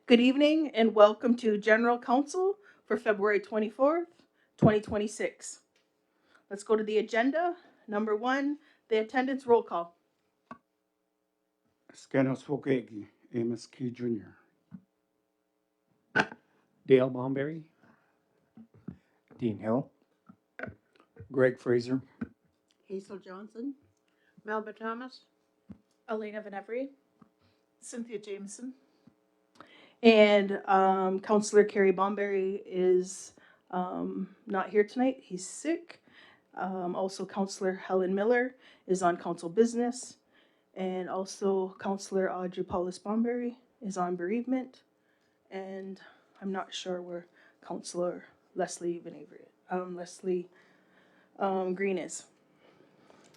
Good evening and welcome to General Council for February 24th, 2026. Let's go to the agenda. Number 1, the attendance roll call. Scanos Wokegi, Amos Key Jr. Dale Bomberry, Dean Hill, Greg Fraser, Hazel Johnson, Melba Thomas, Elena Venevri, Cynthia Jameson. And Councillor Carrie Bomberry is not here tonight. He's sick. Also, Councillor Helen Miller is on council business. And also, Councillor Audrey Paulus Bomberry is on bereavement. And I'm not sure where Councillor Leslie Green is.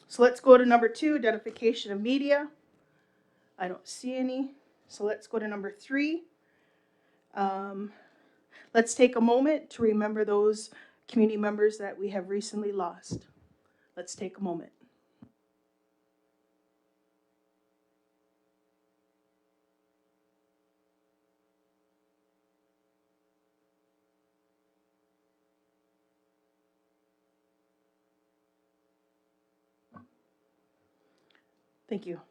So let's go to number 2, identification of media. I don't see any. So let's go to number 3. Let's take a moment to remember those community members that we have recently lost. Let's take a moment. Thank you.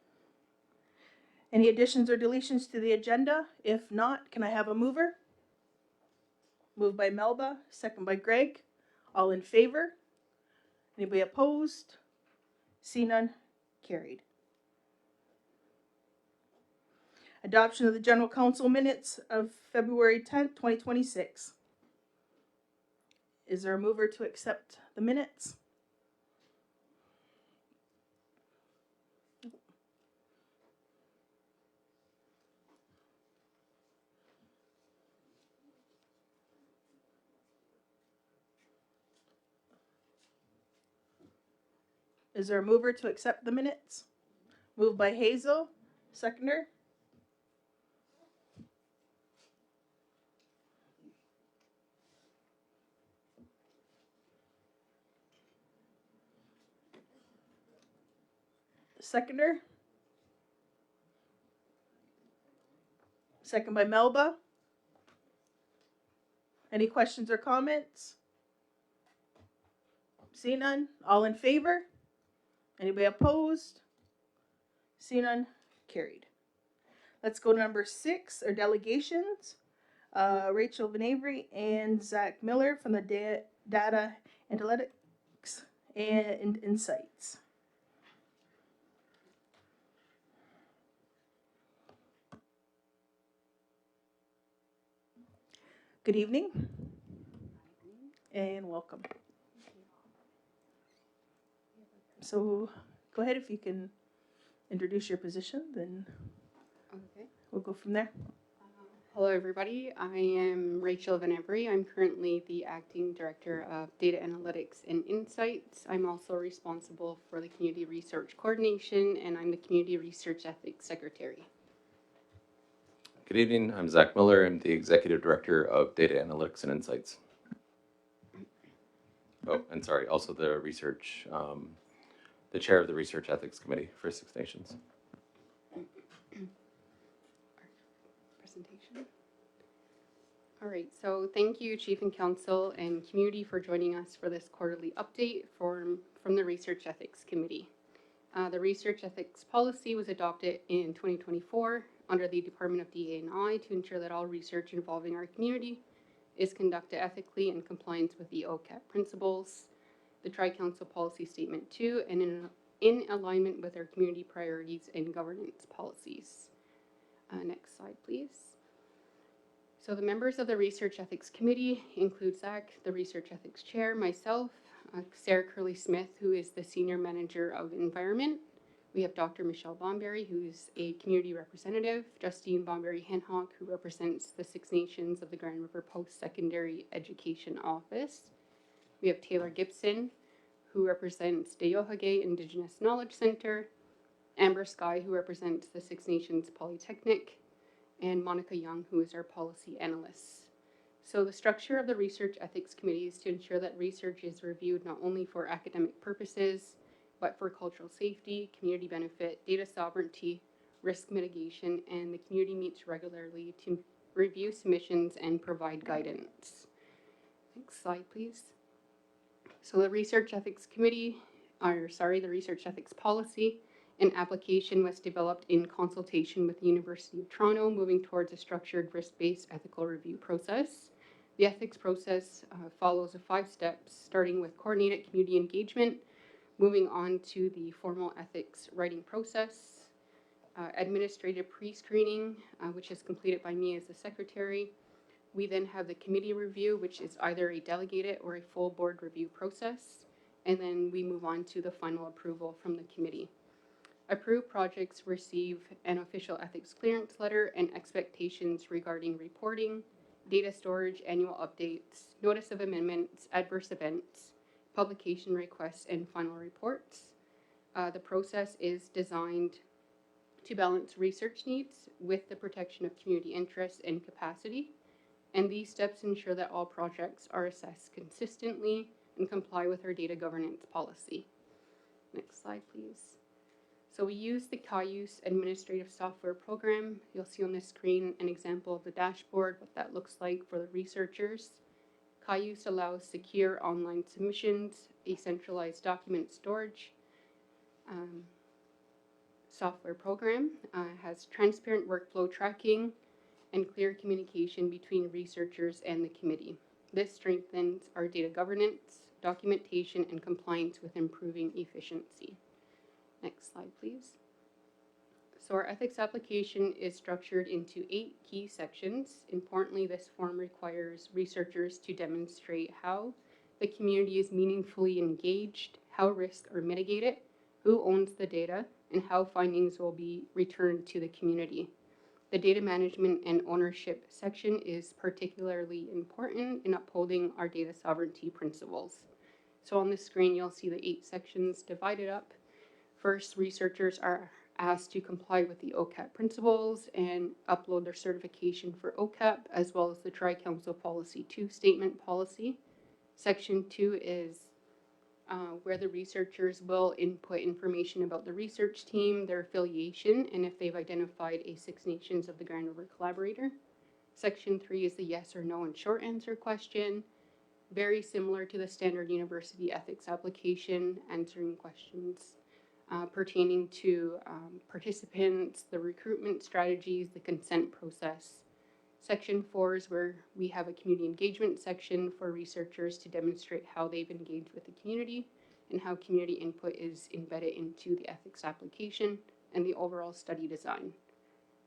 Any additions or deletions to the agenda? If not, can I have a mover? Moved by Melba, second by Greg. All in favor? Anybody opposed? See none? Carried. Adoption of the General Council minutes of February 10th, 2026. Is there a mover to accept the minutes? Is there a mover to accept the minutes? Moved by Hazel, seconder. Seconder. Second by Melba. Any questions or comments? See none? All in favor? Anybody opposed? See none? Carried. Let's go to number 6, our delegations. Rachel Venevri and Zach Miller from the Data Analytics and Insights. Good evening and welcome. So go ahead if you can introduce your position, then Okay. we'll go from there. Hello, everybody. I am Rachel Venevri. I'm currently the Acting Director of Data Analytics and Insights. I'm also responsible for the Community Research Coordination, and I'm the Community Research Ethics Secretary. Good evening, I'm Zach Miller. I'm the Executive Director of Data Analytics and Insights. Oh, and sorry, also the research, the chair of the Research Ethics Committee for Six Nations. Presentation. All right, so thank you, Chief and Council and Community, for joining us for this quarterly update from the Research Ethics Committee. The Research Ethics Policy was adopted in 2024 under the Department of DA&I to ensure that all research involving our community is conducted ethically in compliance with the OCAP principles, the Tri-Council Policy Statement 2, and in alignment with our community priorities and governance policies. Next slide, please. So the members of the Research Ethics Committee include Zach, the Research Ethics Chair, myself, Sarah Curley-Smith, who is the Senior Manager of Environment. We have Dr. Michelle Bomberry, who's a community representative, Justine Bomberry-Henhock, who represents the Six Nations of the Grand River Post-Secondary Education Office. We have Taylor Gibson, who represents Deyohage Indigenous Knowledge Center, Amber Sky, who represents the Six Nations Polytechnic, and Monica Young, who is our policy analyst. So the structure of the Research Ethics Committee is to ensure that research is reviewed not only for academic purposes, but for cultural safety, community benefit, data sovereignty, risk mitigation, and the community meets regularly to review submissions, and provide guidance. Next slide, please. So the Research Ethics Committee, the Research Ethics Policy and application was developed in consultation with the University of Toronto, moving towards a structured risk-based ethical review process. The ethics process follows 5 steps, starting with coordinated community engagement, moving on to the formal ethics writing process, administrative pre-screening, which is completed by me as the secretary. We then have the committee review, which is either a delegated or a full board review process. And then we move on to the final approval from the committee. Approved projects receive an official ethics clearance letter and expectations regarding reporting, data storage, annual updates, notice of amendments, adverse events, publication requests, and final reports. The process is designed to balance research needs with the protection of community interests and capacity. And these steps ensure that all projects are assessed consistently and comply with our data governance policy. Next slide, please. So we use the Cayuse administrative software program. You'll see on the screen an example of the dashboard, what that looks like for the researchers. Cayuse allows secure online submissions, a centralized document storage software program, has transparent workflow tracking, and clear communication between researchers and the committee. This strengthens our data governance, documentation, and compliance with improving efficiency. Next slide, please. So our ethics application is structured into 8 key sections. Importantly, this form requires researchers to demonstrate how the community is meaningfully engaged, how risks are mitigated, who owns the data, and how findings will be returned to the community. The data management and ownership section is particularly important in upholding our data sovereignty principles. So on the screen, you'll see the 8 sections divided up. First, researchers are asked to comply with the OCAP principles and upload their certification for OCAP, as well as the Tri-Council Policy 2 statement policy. Section 2 is where the researchers will input information about the research team, their affiliation, and if they've identified a Six Nations of the Grand River collaborator. Section 3 is the yes or no and short answer question, very similar to the standard university ethics application, answering questions pertaining to participants, the recruitment strategies, the consent process. Section 4 is where we have a community engagement section for researchers to demonstrate how they've engaged with the community and how community input is embedded into the ethics application and the overall study design.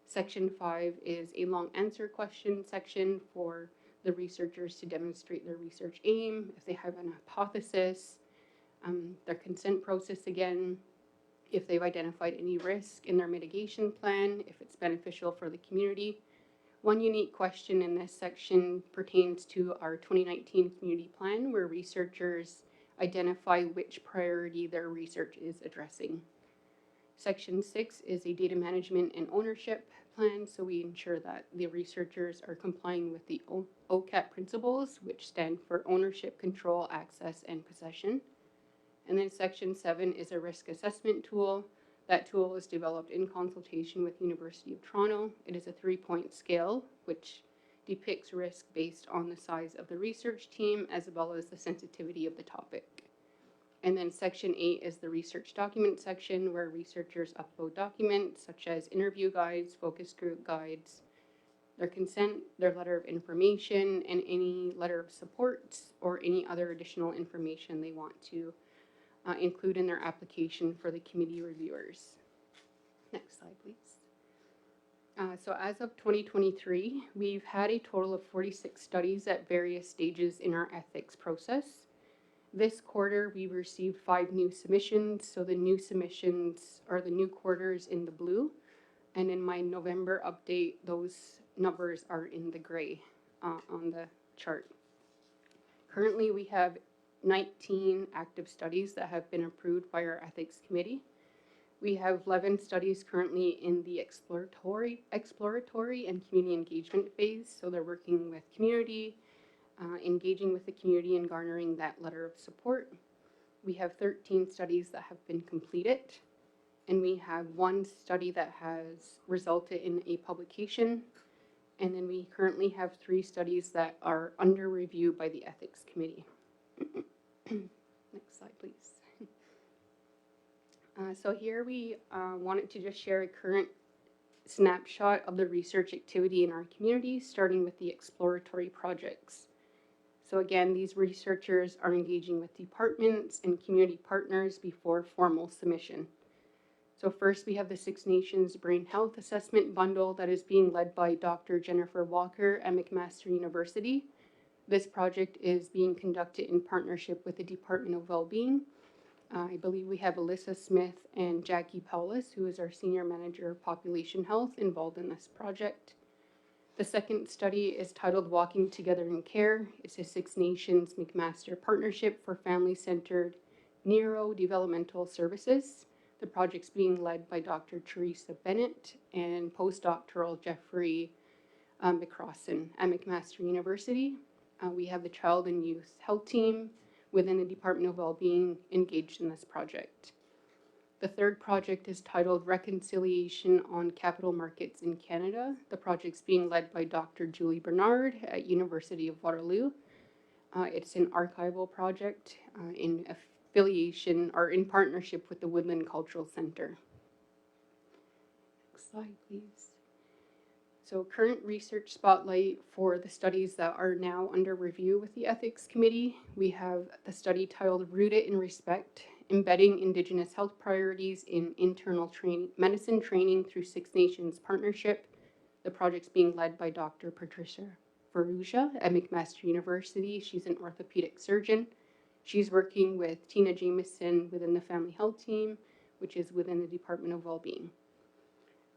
Section 5 is a long answer question section for the researchers to demonstrate their research aim, if they have an hypothesis, their consent process again, if they've identified any risk in their mitigation plan, if it's beneficial for the community. One unique question in this section pertains to our 2019 community plan, where researchers identify which priority their research is addressing. Section 6 is a data management and ownership plan, so we ensure that the researchers are complying with the OCAP principles, which stand for ownership, control, access, and possession. And then Section 7 is a risk assessment tool. That tool was developed in consultation with University of Toronto. It is a 3-point scale, which depicts risk based on the size of the research team as well as the sensitivity of the topic. And then Section 8 is the research document section, where researchers upload documents such as interview guides, focus group guides, their consent, their letter of information, and any letter of support or any other additional information they want to include in their application for the committee reviewers. Next slide, please. So as of 2023, we've had a total of 46 studies at various stages in our ethics process. This quarter, we received 5 new submissions. So the new submissions are the new quarters in the blue. And in my November update, those numbers are in the gray on the chart. Currently, we have 19 active studies that have been approved by our ethics committee. We have 11 studies currently in the exploratory and community engagement phase. So they're working with community, engaging with the community and garnering that letter of support. We have 13 studies that have been completed, and we have 1 study that has resulted in a publication, And then we currently have 3 studies that are under review by the Ethics Committee. Next slide, please. So here we wanted to just share a current snapshot of the research activity in our community, starting with the exploratory projects. So again, these researchers are engaging with departments and community partners before formal submission. So first we have the Six Nations Brain Health Assessment Bundle that is being led by Dr. Jennifer Walker at McMaster University. This project is being conducted in partnership with the Department of Wellbeing. I believe we have Alyssa Smith and Jackie Paulus, who is our Senior Manager of Population Health, involved in this project. The second study is titled Walking Together in Care. It's a Six Nations McMaster Partnership for Family-Centered Neurodevelopmental Services. The project's being led by Dr. Teresa Bennett and postdoctoral Jeffrey McCrossan at McMaster University. We have the Child and Youth Health Team within the Department of Wellbeing engaged in this project. The third project is titled Reconciliation on Capital Markets in Canada. The project's being led by Dr. Julie Bernard at University of Waterloo. It's an archival project in affiliation or in partnership with the Woodland Cultural Center. Next slide, please. So current research spotlight for the studies that are now under review with the Ethics Committee. We have the study titled Rooted in Respect, Embedding Indigenous Health Priorities in Internal Medicine Training through Six Nations Partnership. The project's being led by Dr. Patricia Ferrugia at McMaster University. She's an orthopedic surgeon. She's working with Tina Jameson within the Family Health Team, which is within the Department of Wellbeing.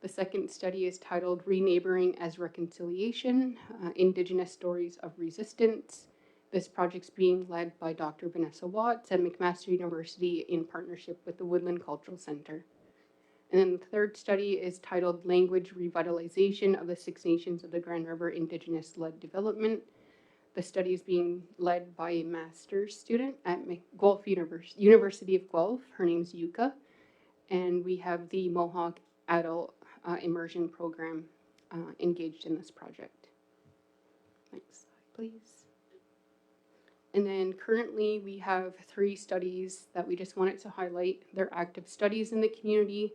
The second study is titled Reneighboring as Reconciliation, Indigenous Stories of Resistance. This project's being led by Dr. Vanessa Watts at McMaster University in partnership with the Woodland Cultural Center. And then the third study is titled Language Revitalization of the Six Nations of the Grand River Indigenous-Led Development. The study is being led by a master's student at Guelph University of Guelph. Her name's Yuka. And we have the Mohawk Adult Immersion Program engaged in this project. Next slide, please. And then currently we have 3 studies that we just wanted to highlight. They're active studies in the community.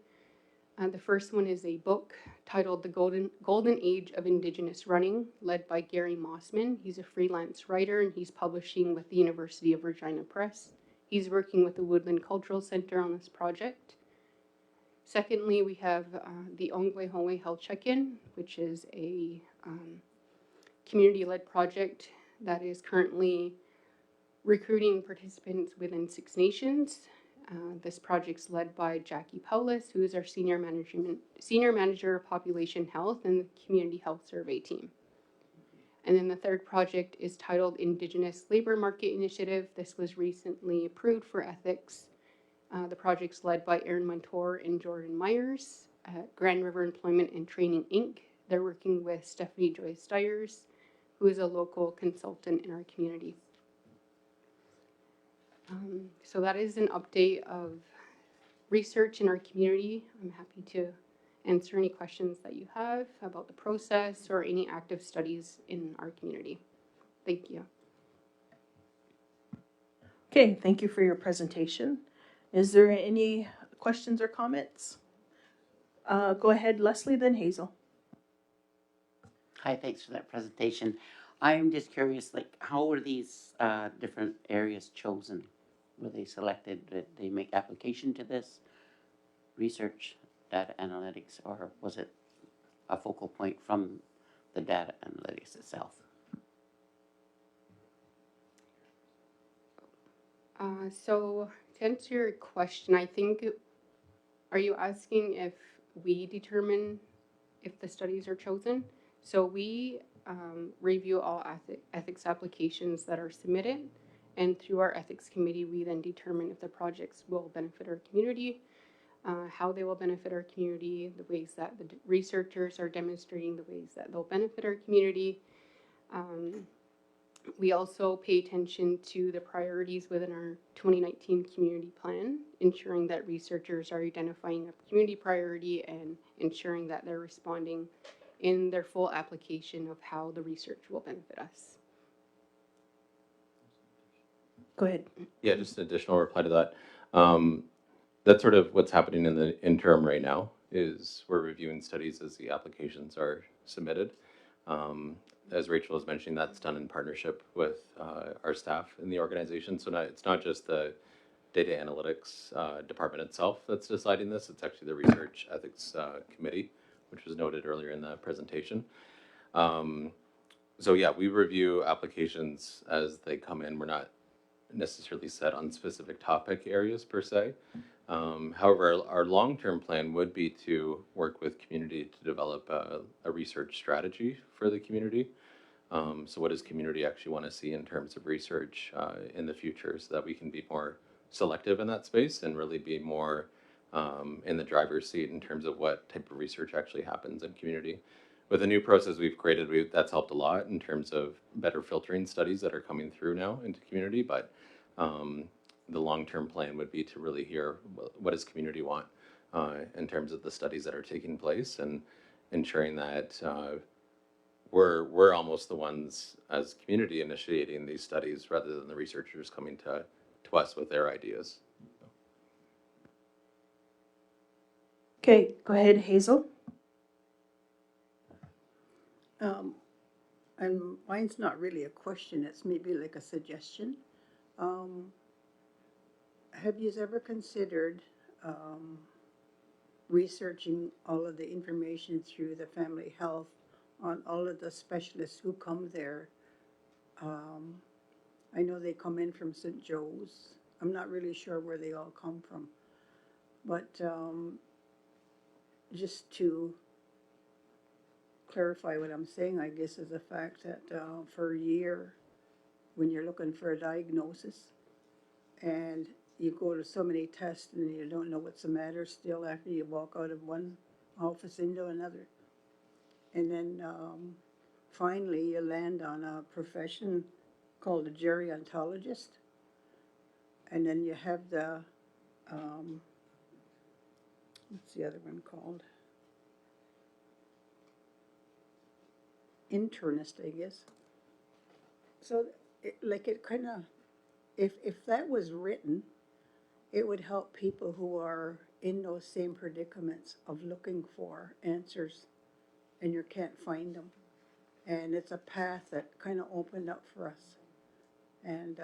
The first one is a book titled The Golden Age of Indigenous Running, led by Gary Mossman. He's a freelance writer and he's publishing with the University of Regina Press. He's working with the Woodland Cultural Center on this project. Secondly, we have the Ongwe Health Check-In, which is a community-led project that is currently recruiting participants within Six Nations. This project's led by Jackie Paulus, who is our Senior Manager of Population Health and the Community Health Survey Team. And then the third project is titled Indigenous Labor Market Initiative. This was recently approved for ethics. The project's led by Erin Montour and Jordan Myers at Grand River Employment and Training, Inc. They're working with Stephanie Joy Stiers, who is a local consultant in our community. So that is an update of research in our community. I'm happy to answer any questions that you have about the process or any active studies in our community. Thank you. Okay, thank you for your presentation. Is there any questions or comments? Go ahead, Leslie, then Hazel. Hi, thanks for that presentation. I'm just curious, like, how were these different areas chosen? Were they selected? Did they make application to this research, data analytics, or was it a focal point from the data analytics itself? So to answer your question, I think, are you asking if we determine if the studies are chosen? So we review all ethics applications that are submitted, and through our ethics committee, we then determine if the projects will benefit our community, how they will benefit our community, the ways that the researchers are demonstrating the ways that they'll benefit our community. We also pay attention to the priorities within our 2019 community plan, ensuring that researchers are identifying a community priority and ensuring that they're responding in their full application of how the research will benefit us. Go ahead. Yeah, just an additional reply to that. That's sort of what's happening in the interim right now is we're reviewing studies as the applications are submitted. As Rachel was mentioning, that's done in partnership with our staff in the organization. So it's not just the data analytics department itself that's deciding this. It's actually the research ethics committee, which was noted earlier in the presentation. So yeah, we review applications as they come in. We're not necessarily set on specific topic areas per se. However, our long-term plan would be to work with community to develop a research strategy for the community. So what does community actually want to see in terms of research in the future so that we can be more selective in that space and really be more in the driver's seat in terms of what type of research actually happens in community. With the new process we've created, that's helped a lot in terms of better filtering studies that are coming through now into community, but the long-term plan would be to really hear what does community want in terms of the studies that are taking place and ensuring that we're almost the ones as community initiating these studies rather than the researchers coming to us with their ideas. Okay, go ahead, Hazel. And mine's not really a question, it's maybe like a suggestion. Have you ever considered researching all of the information through the family health on all of the specialists who come there? I know they come in from St. Joe's. I'm not really sure where they all come from. But just to clarify what I'm saying, I guess, is the fact that for a year, when you're looking for a diagnosis and you go to so many tests and you don't know what's the matter still after you walk out of one office into another. And then finally you land on a profession called a gerontologist. And then you have the, what's the other one called? Internist, I guess. So it kind of, if that was written, it would help people who are in those same predicaments of looking for answers and you can't find them. And it's a path that kind of opened up for us. And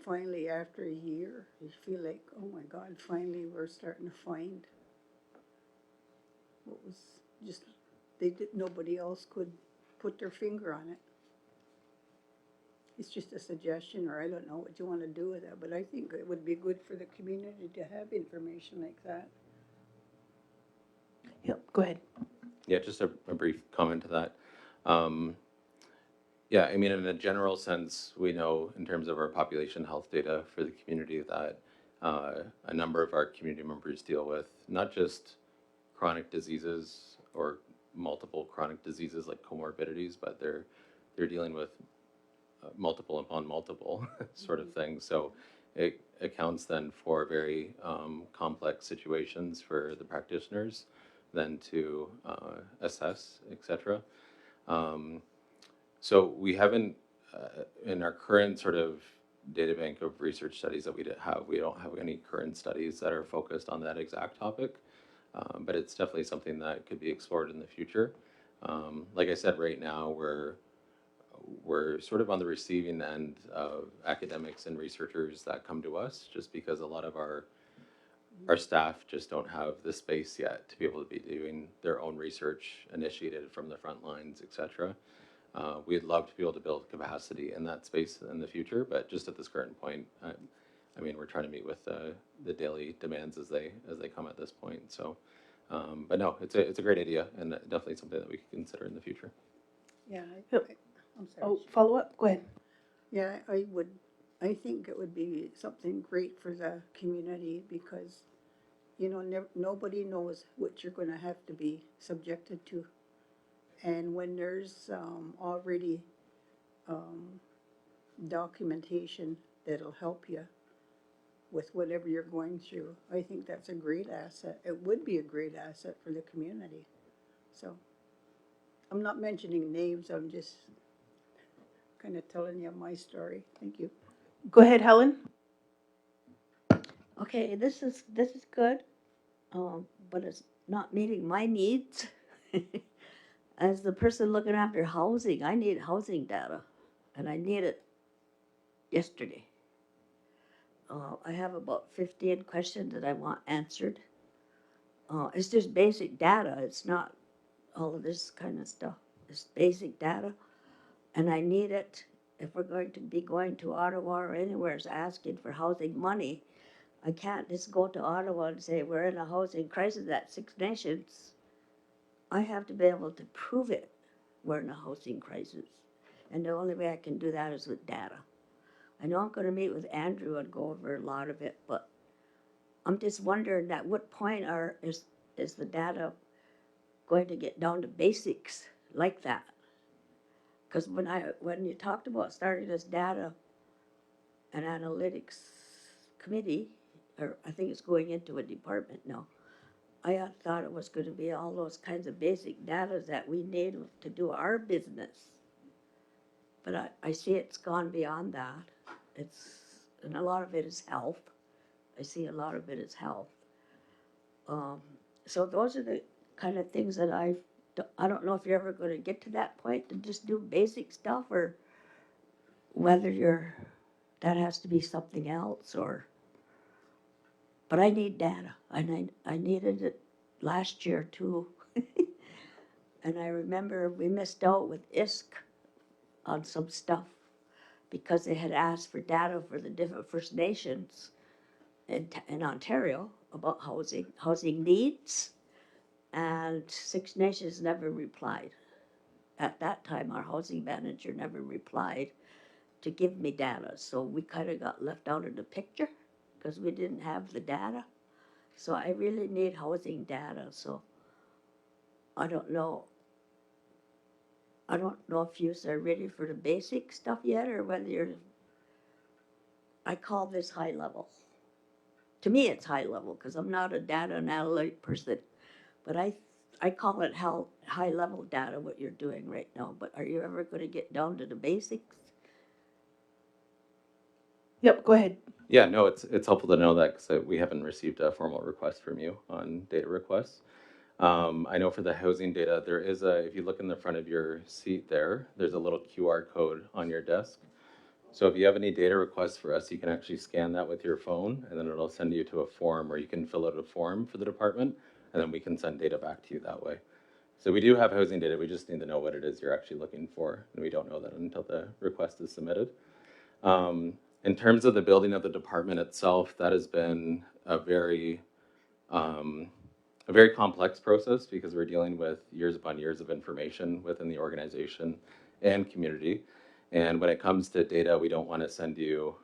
finally, after a year, you feel like, oh my God, finally we're starting to find what was just, nobody else could put their finger on it. It's just a suggestion, or I don't know what you want to do with that, but I think it would be good for the community to have information like that. Yep, go ahead. Yeah, just a brief comment to that. Yeah, I mean, in a general sense, we know in terms of our population health data for the community that a number of our community members deal with not just chronic diseases or multiple chronic diseases like comorbidities, but they're dealing with multiple upon multiple sort of things. So it accounts then for very complex situations for the practitioners then to assess, etc. So we haven't, in our current sort of data bank of research studies that we don't have any current studies that are focused on that exact topic, but it's definitely something that could be explored in the future. Like I said, right now we're sort of on the receiving end of academics and researchers that come to us just because a lot of our staff just don't have the space yet to be able to be doing their own research initiated from the front lines, et cetera. We'd love to be able to build capacity in that space in the future, but just at this current point, I mean, we're trying to meet with the daily demands as they come at this point. So, but no, it's a great idea and definitely something that we could consider in the future. Yeah, Yep. I'm sorry. Oh, follow up? Go ahead. Yeah, I think it would be something great for the community because, you know, nobody knows what you're going to have to be subjected to. And when there's already documentation that'll help you, with whatever you're going through. I think that's a great asset. It would be a great asset for the community. So I'm not mentioning names, I'm just kind of telling you my story. Thank you. Go ahead, Helen. Okay, this is good, but it's not meeting my needs. As the person looking after housing, I need housing data, and I need it yesterday. I have about 15 questions that I want answered. It's just basic data. It's not all of this kind of stuff. It's basic data, and I need it if we're going to be going to Ottawa or anywhere asking for housing money. I can't just go to Ottawa and say we're in a housing crisis at Six Nations. I have to be able to prove it. We're in a housing crisis, and the only way I can do that is with data. I know I'm going to meet with Andrew and go over a lot of it, but I'm just wondering at what point is the data going to get down to basics like that? Because when you talked about starting this data and analytics committee, or I think it's going into a department now, I thought it was going to be all those kinds of basic data that we need to do our business. But I see it's gone beyond that. And a lot of it is health. I see a lot of it is health. So those are the kind of things that I don't know if you're ever going to get to that point to just do basic stuff, or whether that has to be something else, but I need data, and I needed it last year too. And I remember we missed out with ISK on some stuff because they had asked for data for the different First Nations in Ontario about housing needs, and Six Nations never replied. At that time, our housing manager never replied to give me data, so we kind of got left out of the picture because we didn't have the data. So I really need housing data, so I don't know. I don't know if you are ready for the basic stuff yet, or whether I call this high level. To me, it's high level because I'm not a data and analytic person, but I call it high level data, what you're doing right now. But are you ever going to get down to the basics? Yep, go ahead. Yeah, no, it's helpful to know that because we haven't received a formal request from you on data requests. I know for the housing data, there is if you look in the front of your seat there's a little QR code on your desk. So if you have any data requests for us, you can actually scan that with your phone, and then it'll send you to a form where you can fill out a form for the department, and then we can send data back to you that way. So we do have housing data, we just need to know what it is you're actually looking for, and we don't know that until the request is submitted. In terms of the building of the department itself, that has been a very complex process because we're dealing with years upon years of information within the organization and community. And when it comes to data, we don't want to send you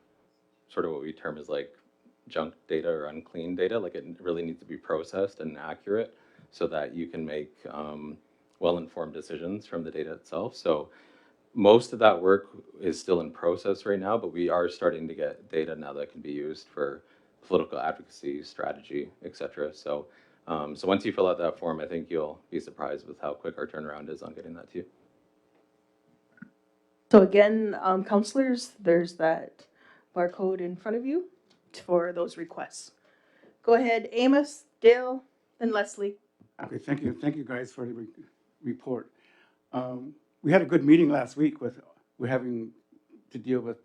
sort of what we term as like junk data or unclean data. Like, it really needs to be processed and accurate so that you can make well-informed decisions from the data itself. So most of that work is still in process right now, but we are starting to get data now that can be used for political advocacy, strategy, et cetera. So once you fill out that form, I think you'll be surprised with how quick our turnaround is on getting that to you. So again, counselors, there's that barcode in front of you for those requests. Go ahead, Amos, Dale, and Leslie. Okay, thank you. Thank you guys for the report. We had a good meeting last week we're having to deal with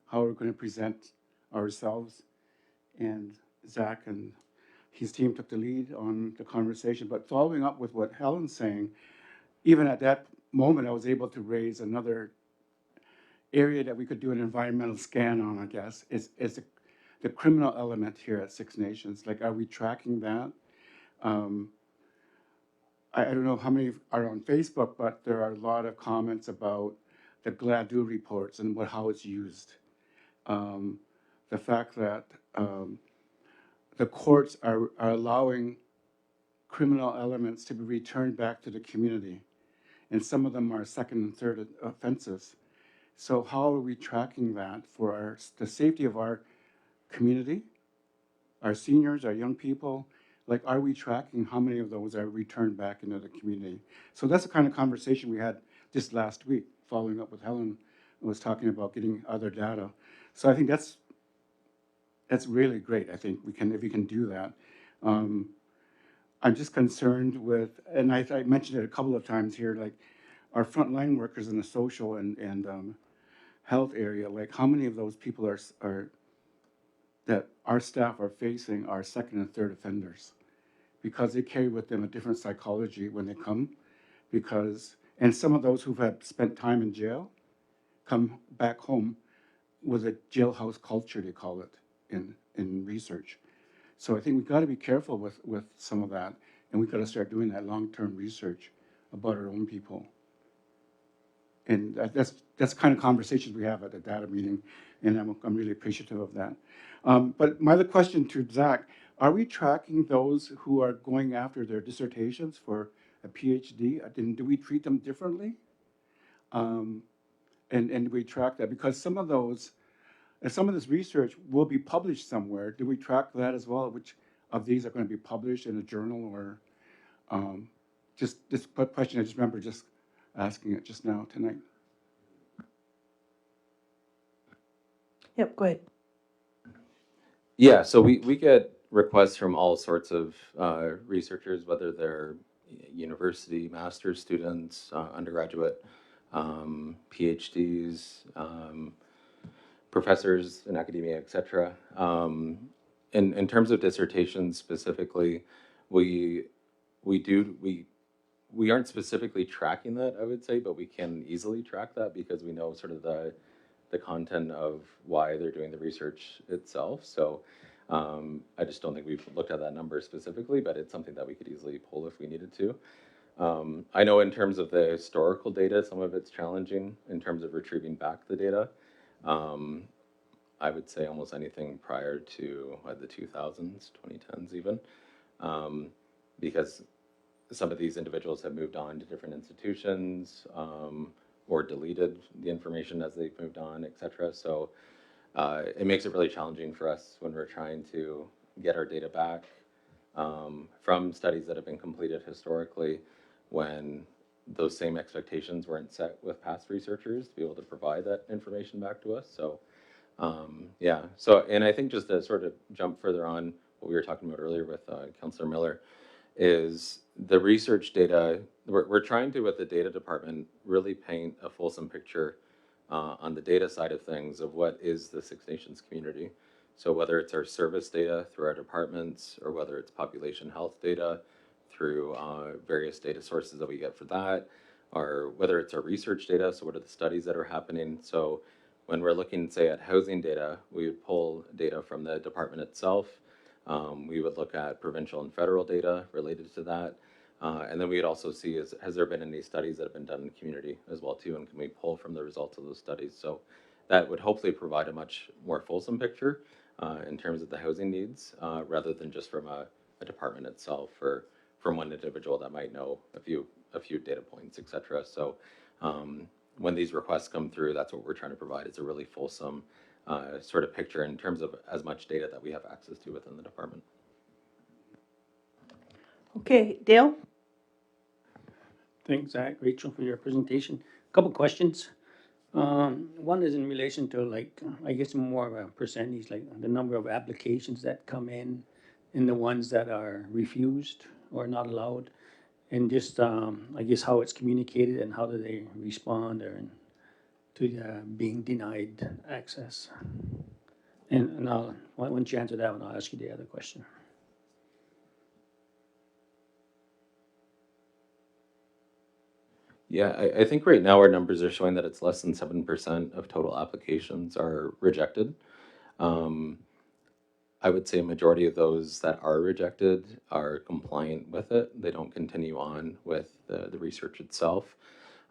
how we're going to present ourselves, and Zach and his team took the lead on the conversation. But following up with what Helen's saying, even at that moment, I was able to raise another area that we could do an environmental scan on, I guess, is the criminal element here at Six Nations. Like, are we tracking that? I don't know how many are on Facebook, but there are a lot of comments about the GLADU reports and how it's used. The fact that the courts are allowing criminal elements to be returned back to the community, and some of them are second and third offenses. So how are we tracking that for the safety of our community our seniors, our young people, like, are we tracking how many of those are returned back into the community? So that's the kind of conversation we had just last week, following up with Helen, who was talking about getting other data. So I think that's really great. I think if we can do that. I'm just concerned with, and I mentioned it a couple of times here, like our frontline workers in the social and health area, like how many of those people are that our staff are facing are second and third offenders, because they carry with them a different psychology when they come, and some of those who've had spent time in jail come back home with a jailhouse culture, they call it in research. So I think we've got to be careful with some of that, and we've got to start doing that long-term research about our own people. And that's the kind of conversations we have at the data meeting, and I'm really appreciative of that. But my other question to Zach, are we tracking those who are going after their dissertations for a PhD? Do we treat them differently? And do we track that? Because some of this research will be published somewhere. Do we track that as well? Which of these are going to be published in a journal, or just this question? I just remember just asking it just now tonight. Yep, go ahead. Yeah, so we get requests from all sorts of researchers, whether they're university, master's students, undergraduate, PhDs, professors in academia, et cetera. In terms of dissertations specifically, we aren't specifically tracking that, I would say, but we can easily track that because we know sort of the content of why they're doing the research itself. So I just don't think we've looked at that number specifically, but it's something that we could easily pull if we needed to. I know in terms of the historical data, some of it's challenging in terms of retrieving back the data. I would say almost anything prior to the 2000s, 2010s even, because some of these individuals have moved on to different institutions, or deleted the information as they've moved on, et cetera. So it makes it really challenging for us when we're trying to get our data back from studies that have been completed historically, when those same expectations weren't set with past researchers to be able to provide that information back to us. So yeah, so, and I think just to sort of jump further on what we were talking about earlier with Councillor Miller, is the research data, we're trying to, with the data department, really paint a fulsome picture on the data side of things of what is the Six Nations community. So whether it's our service data through our departments, or whether it's population health data through various data sources that we get for that, or whether it's our research data, so what are the studies that are happening. So when we're looking, say, at housing data, we would pull data from the department itself. We would look at provincial and federal data related to that. And then we would also see, has there been any studies that have been done in the community as well too, and can we pull from the results of those studies? So that would hopefully provide a much more fulsome picture in terms of the housing needs, rather than just from a department itself, or from one individual that might know a few data points, et cetera. So when these requests come through, that's what we're trying to provide, is a really fulsome sort of picture in terms of as much data that we have access to within the department. Okay, Dale? Thanks, Zach, Rachel, for your presentation. A couple questions. One is in relation to, like, I guess more of a percentage, like the number of applications that come in and the ones that are refused or not allowed, and just, I guess, how it's communicated and how do they respond to being denied access. And once you answer that one, I'll ask you the other question. Yeah, I think right now our numbers are showing that it's less than 7% of total applications are rejected. I would say a majority of those that are rejected are compliant with it. They don't continue on with the research itself.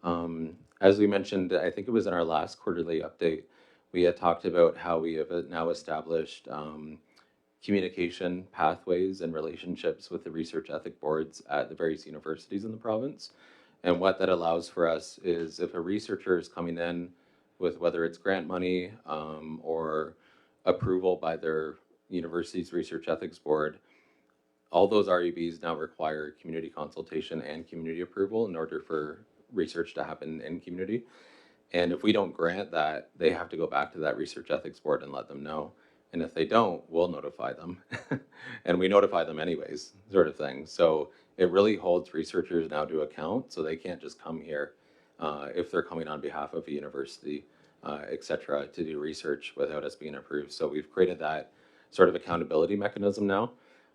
As we mentioned, I think it was in our last quarterly update, we had talked about how we have now established communication pathways and relationships with the research ethic boards at the various universities in the province. And what that allows for us is, if a researcher is coming in with whether it's grant money or approval by their university's research ethics board, all those REBs now require community consultation and community approval in order for research to happen in community. And if we don't grant that, they have to go back to that research ethics board and let them know. And if they don't, we'll notify them. And we notify them anyways, sort of thing. So it really holds researchers now to account. So they can't just come here if they're coming on behalf of a university, et cetera, to do research without us being approved. So we've created that sort of accountability mechanism now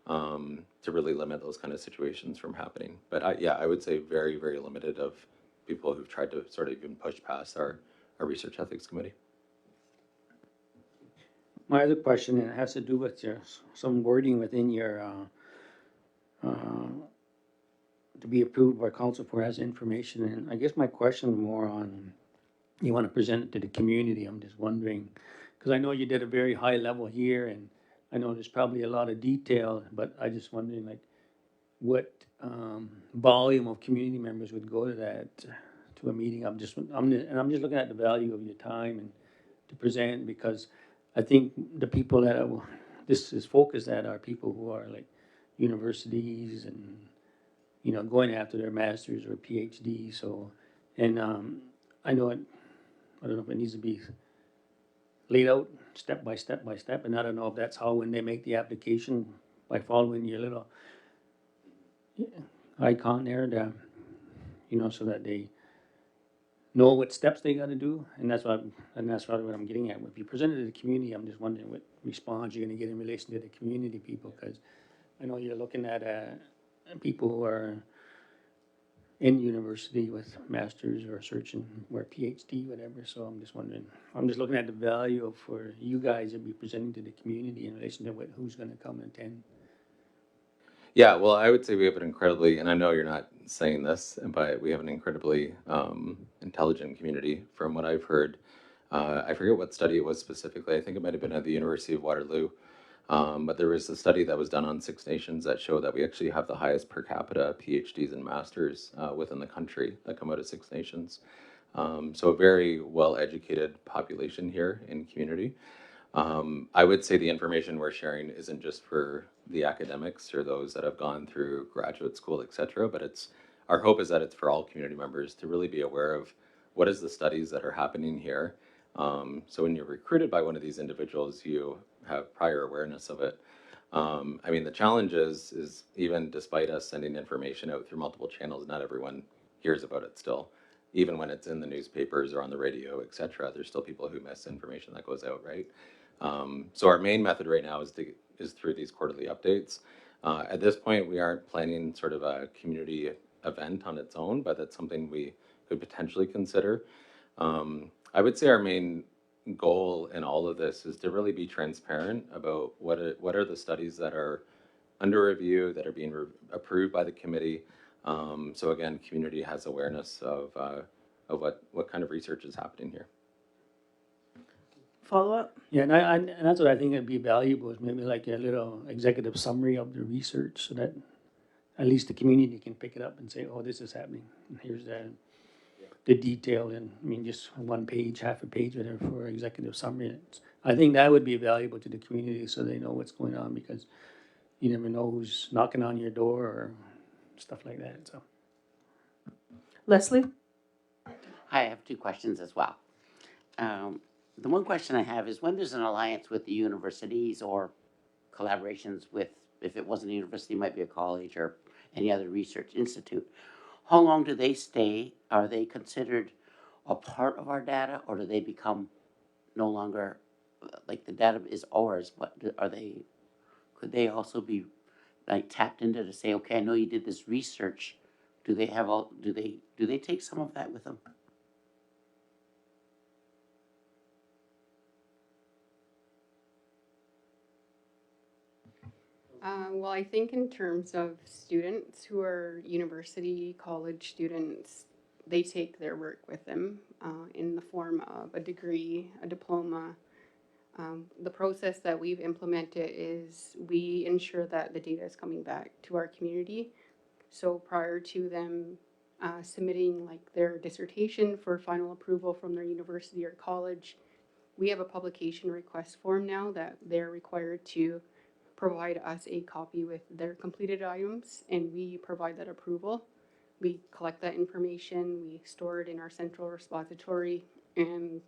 to really limit those kind of situations from happening. But yeah, I would say very, very limited of people who've tried to sort of even push past our research ethics committee. My other question, and it has to do with your, some wording within your, to be approved by council for as information, and I guess my question more on, you want to present it to the community, I'm just wondering, because I know you did a very high level here, and I know there's probably a lot of detail, but I just wondering like, what, volume of community members would go to that, to a meeting? I'm just looking at the value of your time and to present, because I think the people that this is focused at are people who are like universities and, you know, going after their masters or PhD. So, and I know it, I don't know if it needs to be laid out step by step by step, and I don't know if that's how, when they make the application, by following your little icon there, the, you know, so that they know what steps they gotta do, and that's what, that's probably what I'm getting at. If you present it to the community, I'm just wondering what response you're gonna get in relation to the community people, because I know you're looking at, people who are in university with masters or searching or PhD, whatever, so I'm just wondering, I'm just looking at the value of, for you guys to be presenting to the community in relation to what, who's gonna come and attend. Yeah, well, I would say we have an incredibly, and I know you're not saying this, but we have an incredibly intelligent community from what I've heard. I forget what study it was specifically. I think it might have been at the University of Waterloo. But there was a study that was done on Six Nations that showed that we actually have the highest per capita PhDs and masters within the country that come out of Six Nations. So a very well-educated population here in community. I would say the information we're sharing isn't just for the academics or those that have gone through graduate school, et cetera, but it's, our hope is that it's for all community members to really be aware of what is the studies that are happening here. So when you're recruited by one of these individuals, you have prior awareness of it. I mean, the challenge is even despite us sending information out through multiple channels, not everyone hears about it still. Even when it's in the newspapers or on the radio, et cetera, there's still people who miss information that goes out, right? So our main method right now is through these quarterly updates. At this point, we aren't planning sort of a community event on its own, but that's something we could potentially consider. I would say our main goal in all of this is to really be transparent about what are the studies that are under review, that are being approved by the committee. So again, community has awareness of what kind of research is happening here. Follow up? Yeah, and that's what I think would be valuable, is maybe like a little executive summary of the research, so that at least the community can pick it up and say, oh, this is happening, and here's the detail, and I mean, just one page, half a page, whatever, for executive summary. I think that would be valuable to the community, so they know what's going on, because you never know who's knocking on your door or stuff like that, so. Leslie? I have two questions as well. The one question I have is, when there's an alliance with the universities or collaborations with, if it wasn't a university, it might be a college or any other research institute, how long do they stay? Are they considered a part of our data, or do they become no longer, like the data is ours, but are they, could they also be like tapped into to say, okay, I know you did this research. Do they have all, do they take some of that with them? Well, I think in terms of students who are university, college students, they take their work with them in the form of a degree, a diploma. The process that we've implemented is we ensure that the data is coming back to our community. So prior to them submitting like their dissertation for final approval from their university or college, we have a publication request form now that they're required to provide us a copy with their completed items, and we provide that approval. We collect that information, we store it in our central repository, and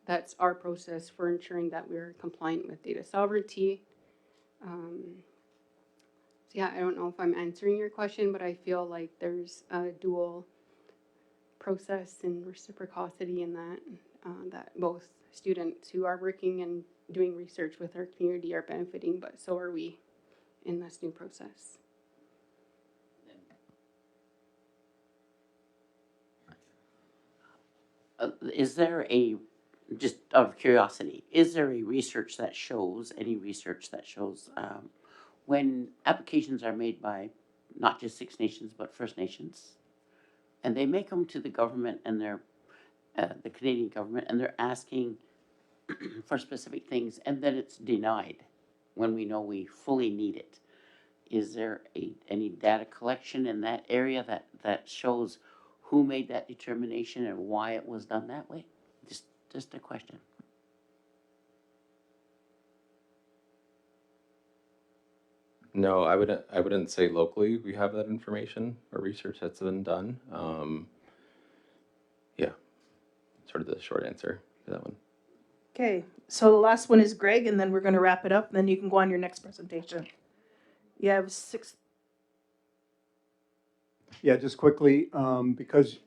that's our process for ensuring that we're compliant with data sovereignty. So yeah, I don't know if I'm answering your question, but I feel like there's a dual process and reciprocity in that, that both students who are working and doing research with our community are benefiting, but so are we in this new process. Is there a, just out of curiosity, is there a research that shows, any research that shows when applications are made by not just Six Nations but First Nations, and they make them to the government and they're the Canadian government, and they're asking for specific things, and then it's denied when we know we fully need it? Is there any data collection in that area that shows who made that determination and why it was done that way? Just a question. No, I wouldn't say locally we have that information or research that's been done. Yeah, sort of the short answer to that one. Okay, so the last one is Greg, and then we're going to wrap it up, and then you can go on your next presentation. You have 6. Yeah, just quickly, because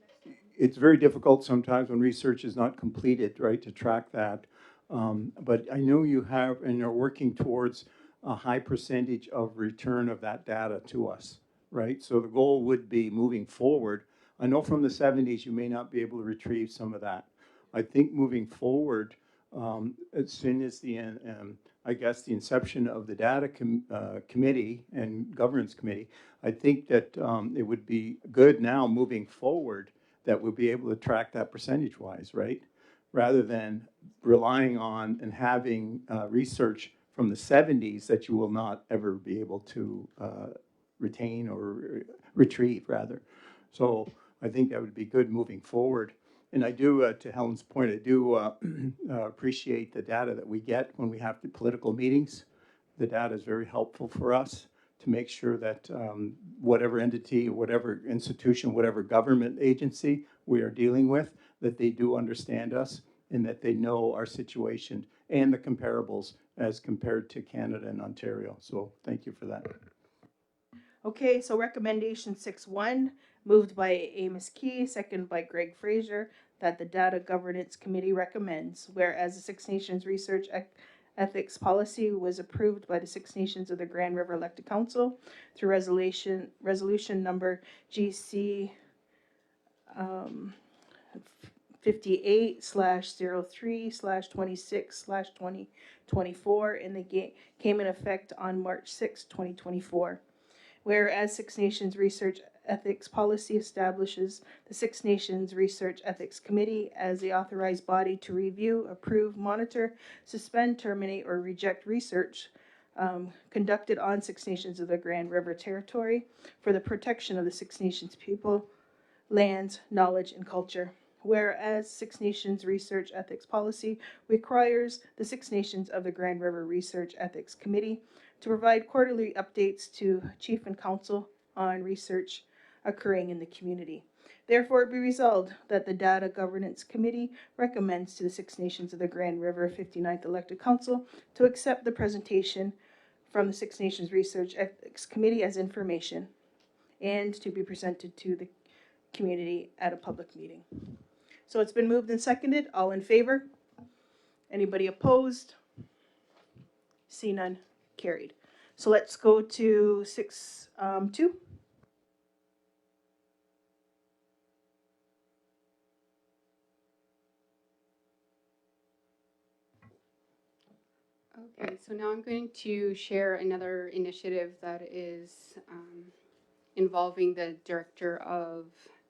it's very difficult sometimes when research is not completed, right, to track that. But I know you have, and you're working towards a high percentage of return of that data to us, right? So the goal would be moving forward. I know from the 70s you may not be able to retrieve some of that. I think moving forward, as soon as I guess the inception of the data committee and governance committee, I think that it would be good now moving forward that we'll be able to track that percentage-wise, right? Rather than relying on and having research from the 70s that you will not ever be able to retain or retrieve, rather. So I think that would be good moving forward. And I do, to Helen's point, I do appreciate the data that we get when we have the political meetings. The data is very helpful for us to make sure that whatever entity, whatever institution, whatever government agency we are dealing with, that they do understand us and that they know our situation and the comparables as compared to Canada and Ontario. So thank you for that. Okay, so recommendation 6.1, moved by Amos Key, second by Greg Fraser, that the Data Governance Committee recommends, whereas the Six Nations Research Ethics Policy was approved by the Six Nations of the Grand River Elected Council through resolution number GC 58/03/26/2024, and they came in effect on March 6, 2024. Whereas Six Nations Research Ethics Policy establishes the Six Nations Research Ethics Committee as the authorized body to review, approve, monitor, suspend, terminate, or reject research conducted on Six Nations of the Grand River Territory for the protection of the Six Nations people, lands, knowledge, and culture. Whereas Six Nations Research Ethics Policy requires the Six Nations of the Grand River Research Ethics Committee to provide quarterly updates to Chief and Council on research occurring in the community. Therefore, it be resolved that the Data Governance Committee recommends to the Six Nations of the Grand River 59th Elected Council to accept the presentation from the Six Nations Research Ethics Committee as information and to be presented to the community at a public meeting. So it's been moved and seconded. All in favor? Anybody opposed? See none. Carried. So let's go to 6.2. Okay, so now I'm going to share another initiative that is involving the Director of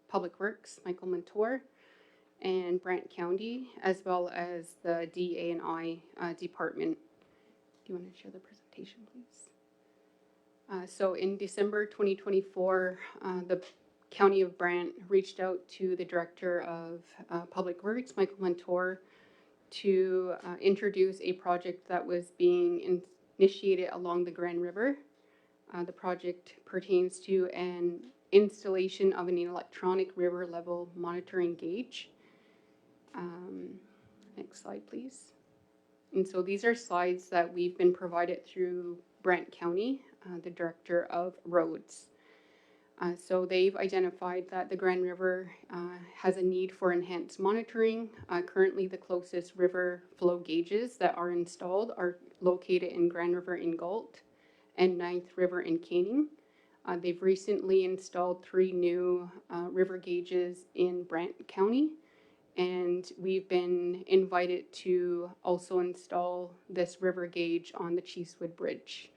Public Works, Michael Montour, and Brant County, as well as the DA&I department. Do you want to share the presentation, please? So in December 2024, the County of Brant reached out to the Director of Public Works, Michael Montour, to introduce a project that was being initiated along the Grand River. The project pertains to an installation of an electronic river level monitoring gauge. Next slide, please. And so these are slides that we've been provided through Brant County, the Director of Roads. So they've identified that the Grand River has a need for enhanced monitoring. Currently, the closest river flow gauges that are installed are located in Grand River in Galt and Ninth River in Canning. They've recently installed 3 new river gauges in Brant County, and we've been invited to also install this river gauge on the Chiefswood Bridge.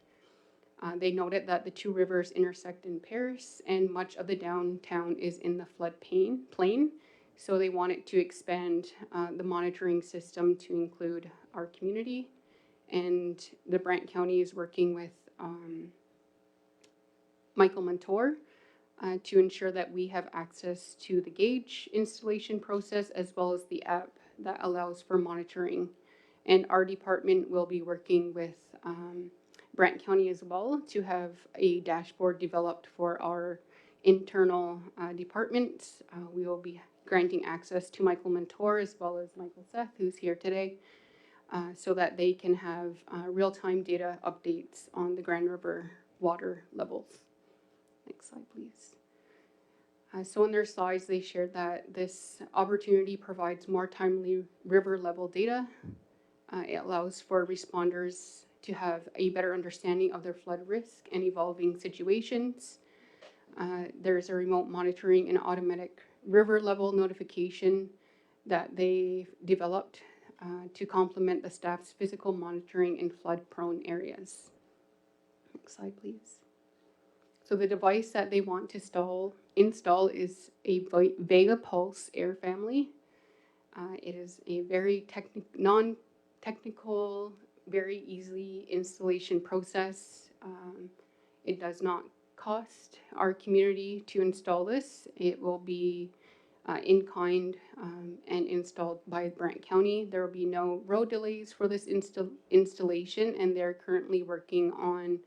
They noted that the 2 rivers intersect in Paris, and much of the downtown is in the flood plain. So they wanted to expand the monitoring system to include our community. And the Brant County is working with Michael Mentor to ensure that we have access to the gauge installation process as well as the app that allows for monitoring. And our department will be working with Brant County as well to have a dashboard developed for our internal departments. We will be granting access to Michael Mentor as well as Michael Seth, who's here today, so that they can have real-time data updates on the Grand River water levels. Next slide, please. So in their slides, they shared that this opportunity provides more timely river level data. It allows for responders to have a better understanding of their flood risk and evolving situations. There's a remote monitoring and automatic river level notification that they've developed to complement the staff's physical monitoring in flood-prone areas. Next slide, please. So the device that they want to install is a Vega Pulse Air family. It is a very non-technical, very easy installation process. It does not cost our community to install this. It will be in kind and installed by Brant County. There will be no road delays for this installation, and they're currently working on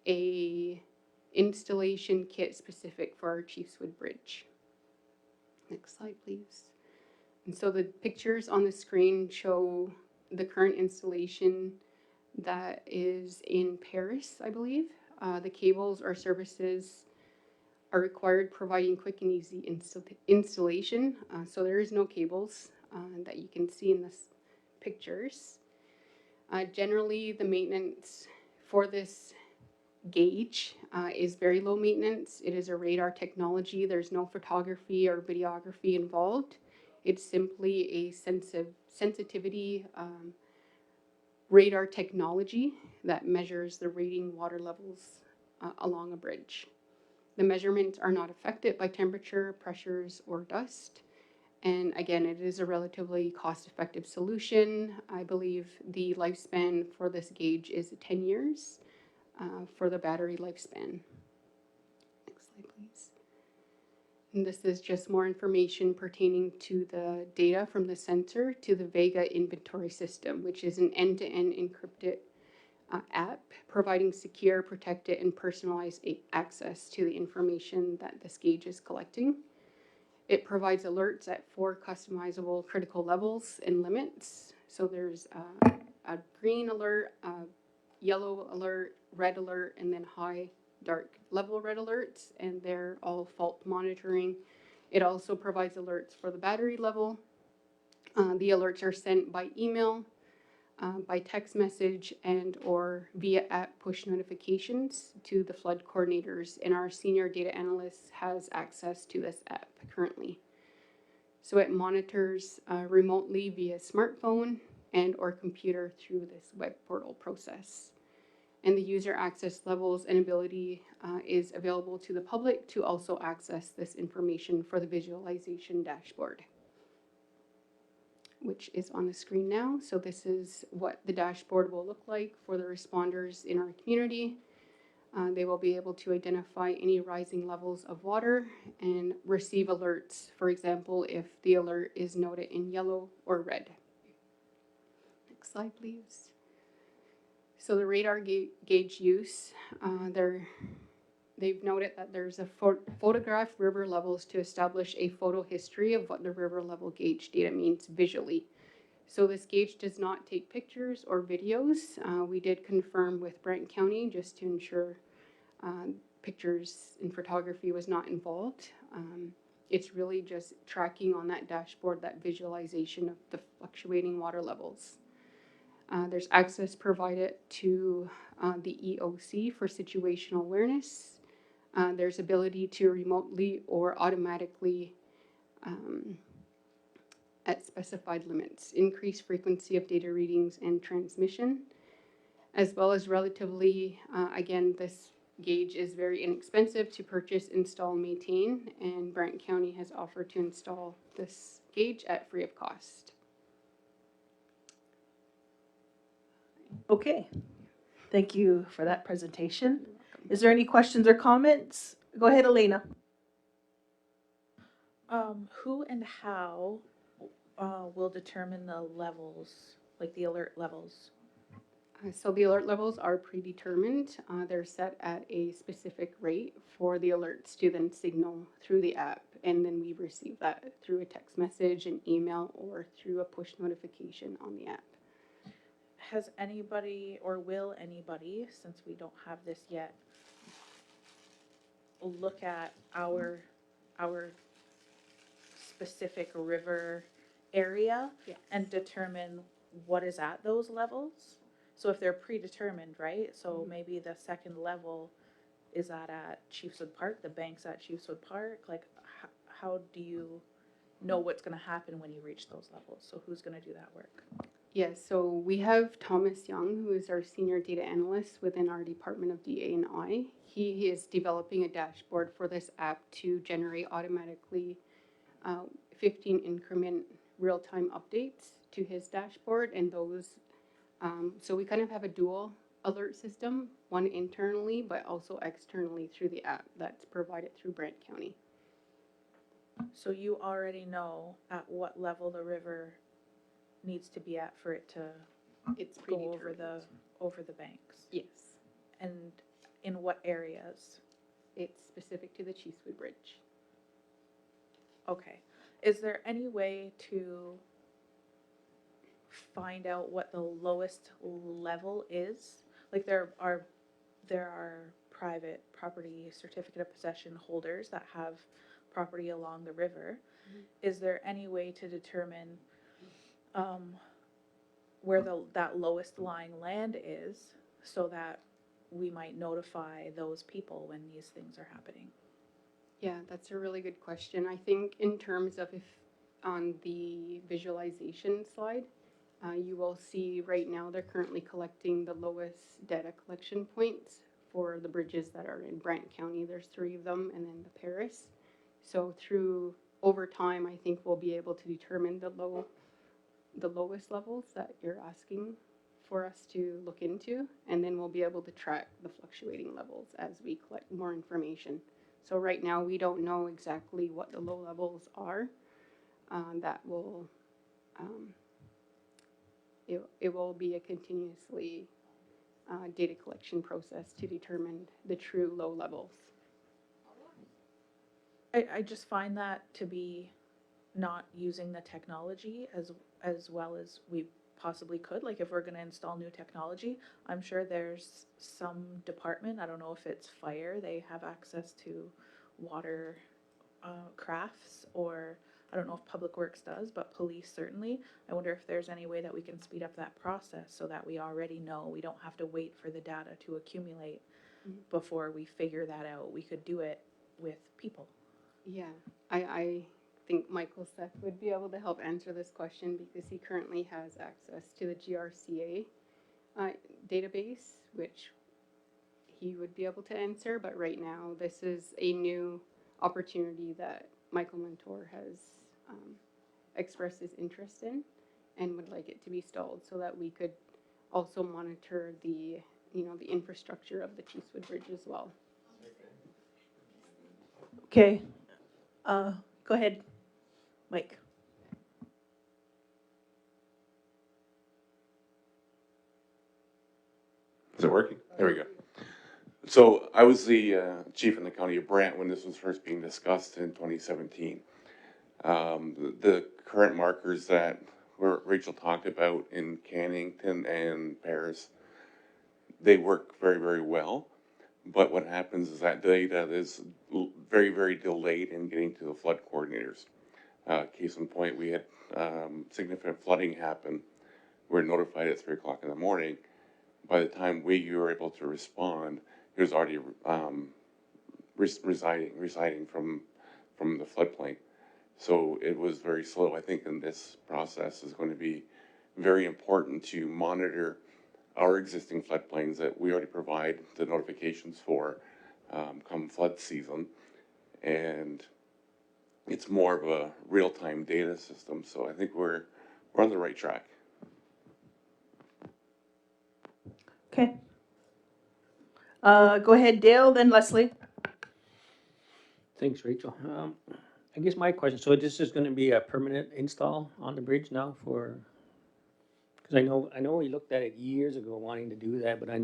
a installation kit specific for our Chiefswood Bridge. Next slide, please. And so the pictures on the screen show the current installation that is in Paris, I believe. The cables or services are required, providing quick and easy installation. So there is no cables that you can see in this pictures. Generally, the maintenance for this gauge is very low maintenance. It is a radar technology. There's no photography or videography involved. It's simply a sensitivity radar technology that measures the rating water levels along a bridge. The measurements are not affected by temperature, pressures, or dust. And again, it is a relatively cost-effective solution. I believe the lifespan for this gauge is 10 years for the battery lifespan. Next slide, please. And this is just more information pertaining to the data from the sensor to the Vega inventory system, which is an end-to-end encrypted app providing secure, protected, and personalized access to the information that this gauge is collecting. It provides alerts at 4 customizable critical levels and limits. So there's a green alert, a yellow alert, red alert, and then high, dark level red alerts, and they're all fault monitoring. It also provides alerts for the battery level. The alerts are sent by email, by text message, and or via app push notifications to the flood coordinators, and our senior data analyst has access to this app currently. So it monitors remotely via smartphone and or computer through this web portal process. And the user access levels and ability is available to the public to also access this information for the visualization dashboard, which is on the screen now. So this is what the dashboard will look like for the responders in our community. They will be able to identify any rising levels of water and receive alerts, for example, if the alert is noted in yellow or red. Next slide, please. So the radar gauge use, they've noted that there's a photograph river levels to establish a photo history of what the river level gauge data means visually. So this gauge does not take pictures or videos. We did confirm with Brant County just to ensure pictures and photography was not involved. It's really just tracking on that dashboard, that visualization of the fluctuating water levels. There's access provided to the EOC for situational awareness. There's ability to remotely or automatically at specified limits, increase frequency of data readings and transmission, as well as relatively, again, this gauge is very inexpensive to purchase, install, and maintain, and Brant County has offered to install this gauge at free of cost. Okay, thank you for that presentation. Is there any questions or comments? Go ahead, Elena. Who and how will determine the levels, like the alert levels? So the alert levels are predetermined. They're set at a specific rate for the alerts to then signal through the app, and then we receive that through a text message, an email, or through a push notification on the app. Has anybody, or will anybody, since we don't have this yet, look at our specific river area and determine what is at those levels? So if they're predetermined, right? So maybe the second level is at Chiefswood Park, the bank's at Chiefswood Park. Like, how do you know what's going to happen when you reach those levels? So who's going to do that work? Yes, so we have Thomas Young, who is our senior data analyst within our Department of DA&I. He is developing a dashboard for this app to generate automatically 15 increment real-time updates to his dashboard, and those, so we kind of have a dual alert system, one internally, but also externally through the app that's provided through Brant County. So you already know at what level the river needs to be at for it to It's go over predetermined. over the banks? Yes, And in what areas? it's specific to the Chiefswood Bridge. Okay. Is there any way to find out what the lowest level is? Like there are private property certificate of possession holders that have property along the river. Is there any way to determine where that lowest lying land is, so that we might notify those people when these things are happening? Yeah, that's a really good question. I think in terms of if on the visualization slide, you will see right now they're currently collecting the lowest data collection points for the bridges that are in Brant County. There's 3 of them, and then the Paris. So over time, I think we'll be able to determine the lowest levels that you're asking for us to look into, and then we'll be able to track the fluctuating levels as we collect more information. So right now, we don't know exactly what the low levels are. That will, it will be a continuously data collection process to determine the true low levels. I just find that to be not using the technology as well as we possibly could. Like if we're going to install new technology, I'm sure there's some department, I don't know if it's fire, they have access to water crafts, or I don't know if Public Works does, but police certainly. I wonder if there's any way that we can speed up that process so that we already know, we don't have to wait for the data to accumulate before we figure that out. We could do it with people. Yeah, I think Michael Seth would be able to help answer this question because he currently has access to the GRCA database, which he would be able to answer. But right now, this is a new opportunity that Michael Mentor has expressed his interest in and would like it to be stalled so that we could also monitor the the infrastructure of the Cheesewood Bridge as well. Okay, go ahead, Mike. Is it working? There we go. So I was the chief in the county of Brant when this was first being discussed in 2017. The current markers that Rachel talked about in Cannington and Paris, they work very, very well. But what happens is that data is very, very delayed in getting to the flood coordinators. Case in point, we had significant flooding happen. We were notified at 3 o'clock in the morning. By the time we were able to respond, he was already residing from the floodplain. So it was very slow. I think in this process is going to be very important to monitor our existing floodplains that we already provide the notifications for come flood season. And it's more of a real-time data system. So I think we're on the right track. Okay. Go ahead, Dale, then Leslie. Thanks, Rachel. I guess my question, so this is gonna be a permanent install on the bridge now for, because I know we looked at it years ago wanting to do that, but I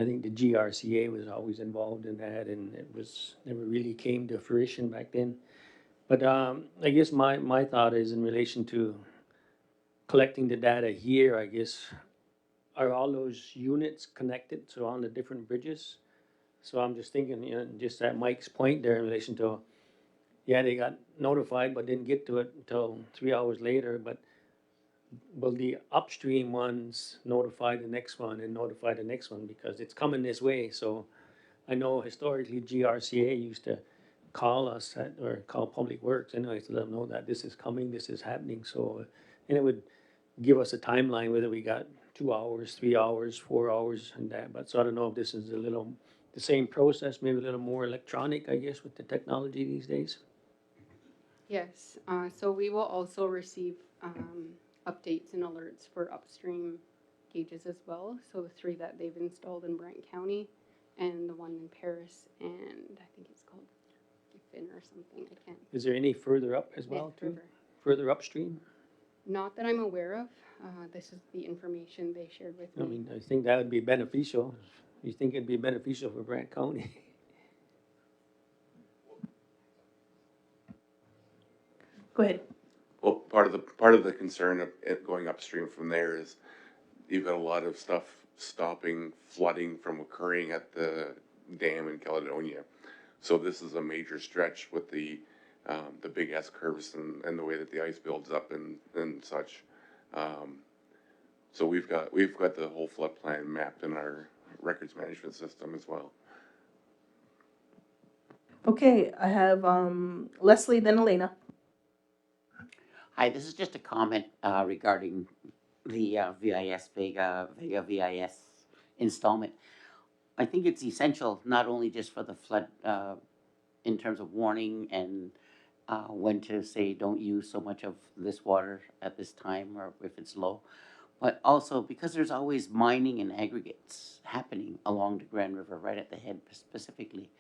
think the GRCA was always involved in that and it was, never really came to fruition back then. But, I guess my thought is in relation to collecting the data here, I guess, are all those units connected to on the different bridges? So I'm just thinking, just at Mike's point there in relation to, yeah, they got notified, but didn't get to it until 3 hours later, but will the upstream ones notify the next one and notify the next one because it's coming this way? So I know historically GRCA used to call us or call Public Works anyways to let them know that this is coming, this is happening. So, and it would give us a timeline whether we got 2 hours, 3 hours, 4 hours and that. But so I don't know if this is the same process, maybe a little more electronic, I guess, with the technology these days. Yes, so we will also receive updates and alerts for upstream gauges as well. So the 3 that they've installed in Brant County and the one in Paris, and I think it's called Giffen or something, I can't. Is there any further up as well too? River. Further upstream? Not that I'm aware of. This is the information they shared with me. I mean, I think that would be beneficial. You think it'd be beneficial for Brant County? Go ahead. Well, part of the concern of it going upstream from there is you've got a lot of stuff stopping flooding from occurring at the dam in Caledonia. So this is a major stretch with the big S curves and the way that the ice builds up and such. So we've got the whole flood plan mapped in our records management system as well. Okay, I have Leslie, then Elena. Hi, this is just a comment regarding the VIS Vega VIS installment. I think it's essential not only just for the flood in terms of warning and when to say don't use so much of this water at this time or if it's low, but also because there's always mining and aggregates happening along the Grand River right at the head specifically.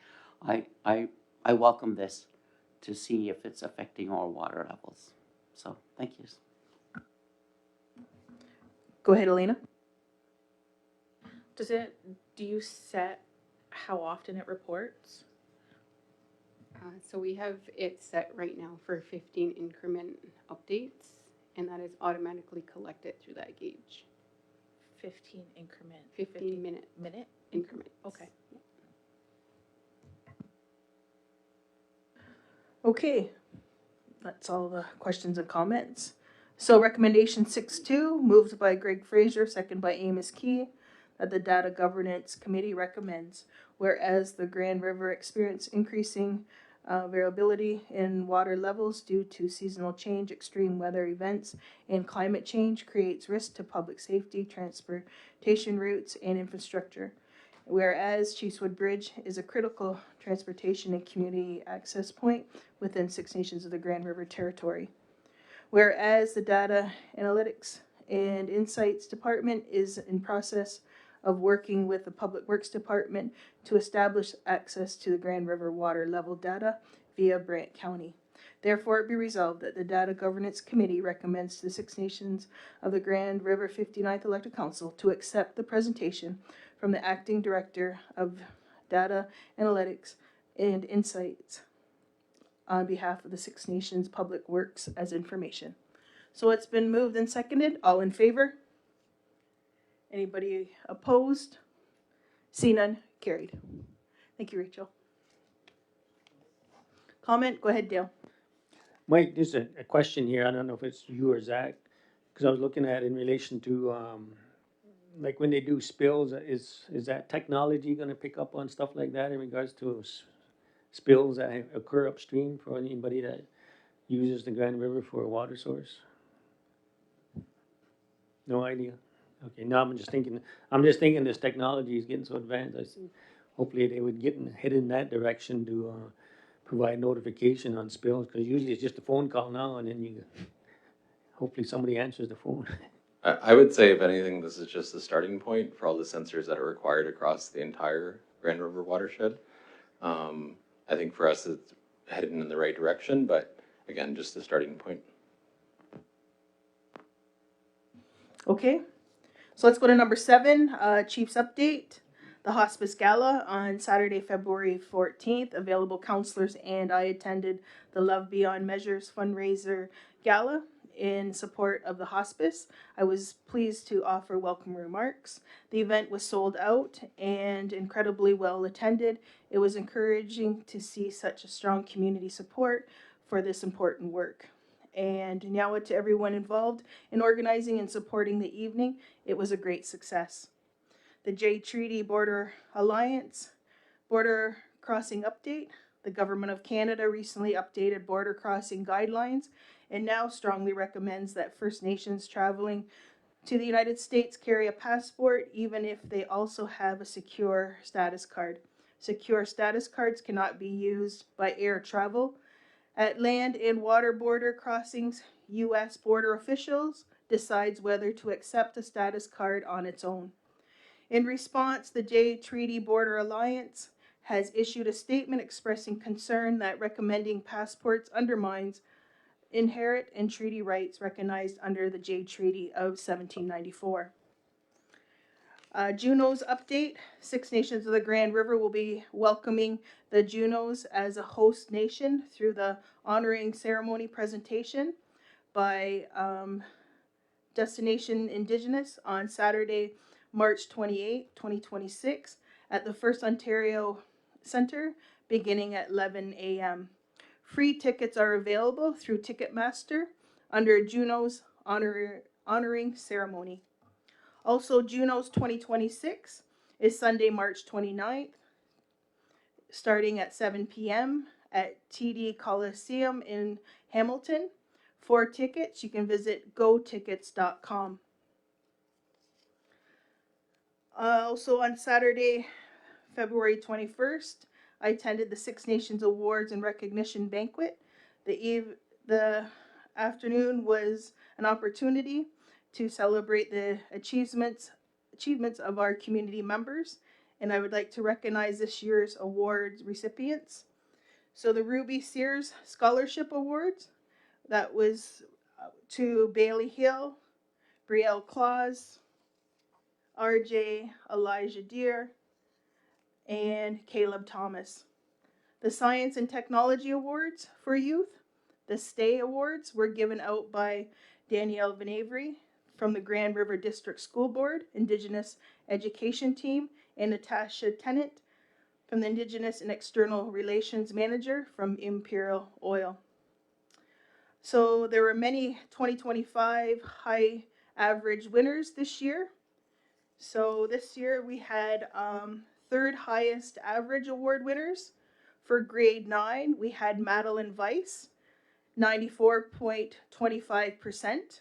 I welcome this to see if it's affecting our water levels. So, thank you. Go ahead, Elena. Do you set how often it reports? So we have it set right now for 15 increment updates, and that is automatically collected through that gauge. 15 increment. 15 minute increments. Okay. Okay, that's all the questions and comments. So recommendation 6.2, moved by Greg Fraser, second by Amos Key, that the Data Governance Committee recommends, whereas the Grand River experienced increasing variability in water levels due to seasonal change, extreme weather events, and climate change creates risk to public safety, transportation routes, and infrastructure. Whereas Cheesewood Bridge is a critical transportation and community access point within 6 Nations of the Grand River Territory. Whereas the Data Analytics and Insights Department is in process of working with the Public Works Department to establish access to the Grand River water level data via Brant County. Therefore, it be resolved that the Data Governance Committee recommends to the Six Nations of the Grand River 59th Elected Council to accept the presentation from the Acting Director of Data Analytics and Insights on behalf of the Six Nations Public Works as information. So it's been moved and seconded. All in favor? Anybody opposed? See none, carried. Thank you, Rachel. Comment? Go ahead, Dale. Mike, there's a question here. I don't know if it's you or Zach, because I was looking at in relation to, like when they do spills, is that technology gonna pick up on stuff like that in regards to spills that occur upstream for anybody that uses the Grand River for a water source? No idea. Okay, now I'm just thinking this technology is getting so advanced. Hopefully they would head in that direction to provide notification on spills, because usually it's just a phone call now, and then hopefully somebody answers the phone. I would say, if anything, this is just the starting point for all the sensors that are required across the entire Grand River watershed. I think for us, it's headed in the right direction, but again, just the starting point. Okay, so let's go to number 7, Chief's update. The Hospice Gala on Saturday, February 14th. Available counselors and I attended the Love Beyond Measures fundraiser gala in support of the hospice. I was pleased to offer welcome remarks. The event was sold out and incredibly well attended. It was encouraging to see such a strong community support for this important work. And now to everyone involved in organizing and supporting the evening. It was a great success. The J Treaty Border Alliance border crossing update. The Government of Canada recently updated border crossing guidelines and now strongly recommends that First Nations traveling to the United States carry a passport, even if they also have a secure status card. Secure status cards cannot be used by air travel. At land and water border crossings, U.S. border officials decides whether to accept a status card on its own. In response, the J Treaty Border Alliance has issued a statement expressing concern that recommending passports undermines inherent and treaty rights recognized under the J Treaty of 1794. Junos update. Six Nations of the Grand River will be welcoming the Junos as a host nation through the honoring ceremony presentation by Destination Indigenous on Saturday, March 28, 2026 at the First Ontario Centre beginning at 11 a.m. Free tickets are available through Ticketmaster under Junos honoring ceremony. Also, Junos 2026 is Sunday, March 29th, starting at 7 p.m. at TD Coliseum in Hamilton. For tickets, you can visit gotickets.com. Also on Saturday, February 21st, I attended the Six Nations Awards and Recognition Banquet. The afternoon was an opportunity to celebrate the achievements of our community members, and I would like to recognize this year's awards recipients. So the Ruby Sears Scholarship Awards, that was to Bailey Hill, Brielle Claus, RJ Elijah Deere, and Caleb Thomas. The Science and Technology Awards for youth, the STAY Awards, were given out by Danielle Van Avery from the Grand River District School Board, Indigenous Education Team, and Natasha Tennant from the Indigenous and External Relations Manager from Imperial Oil. So there were many 2025 high average winners this year. So this year we had third highest average award winners. For grade 9, we had Madeline Weiss, 94.25%.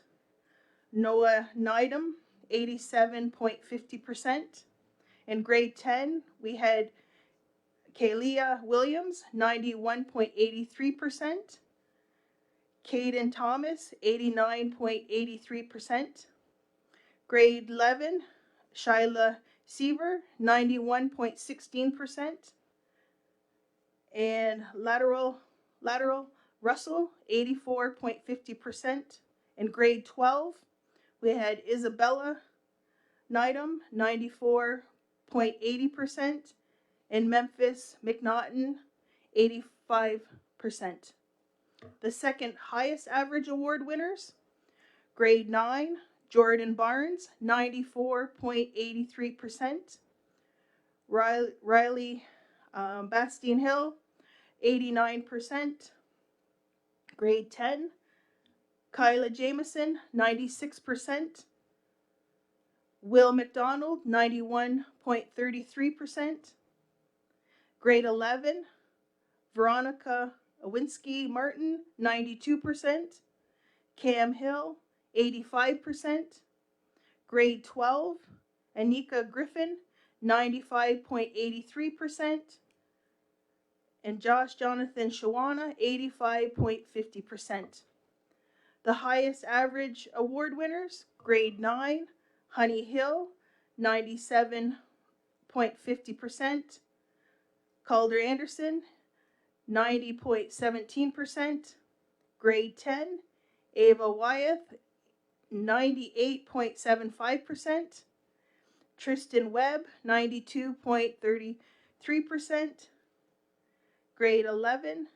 Noah Nydam, 87.50%. In grade 10, we had Kalia Williams, 91.83%. Caden Thomas, 89.83%. Grade 11, Shyla Seaver, 91.16%. And lateral Russell, 84.50%. In grade 12, we had Isabella Needham, 94.80%. And Memphis McNaughton, 85%. The second highest average award winners, grade 9, Jordan Barnes, 94.83%. Riley Bastien Hill, 89%. Grade 10, Kyla Jameson, 96%. Will McDonald, 91.33%. Grade 11, Veronica Owinski Martin, 92%. Cam Hill, 85%. Grade 12, Anika Griffin, 95.83%. And Josh Jonathan Shawana, 85.50%. The highest average award winners, grade 9, Honey Hill, 97.50%. Calder Anderson, 90.17%. Grade 10, Ava Wyeth, 98.75%. Tristan Webb, 92.33%. Grade 11,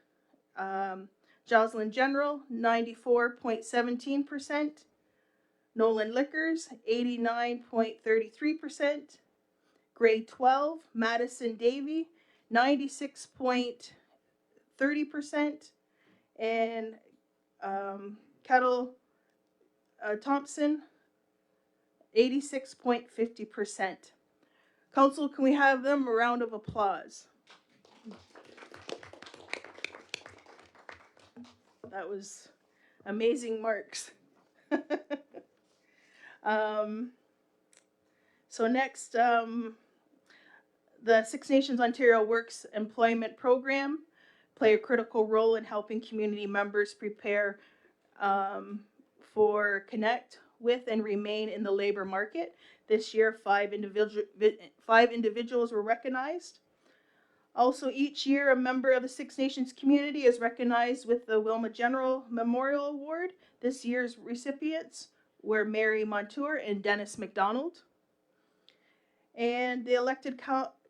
Jocelyn General, 94.17%. Nolan Liquors, 89.33%. Grade 12, Madison Davy, 96.30%. And Kettle Thompson, 86.50%. Council, can we have them a round of applause? That was amazing marks. So next, the Six Nations Ontario Works Employment Program play a critical role in helping community members prepare for connect with and remain in the labor market. This year, 5 individuals were recognized. Also, each year, a member of the Six Nations community is recognized with the Wilma General Memorial Award. This year's recipients were Mary Montour and Dennis McDonald. And the elected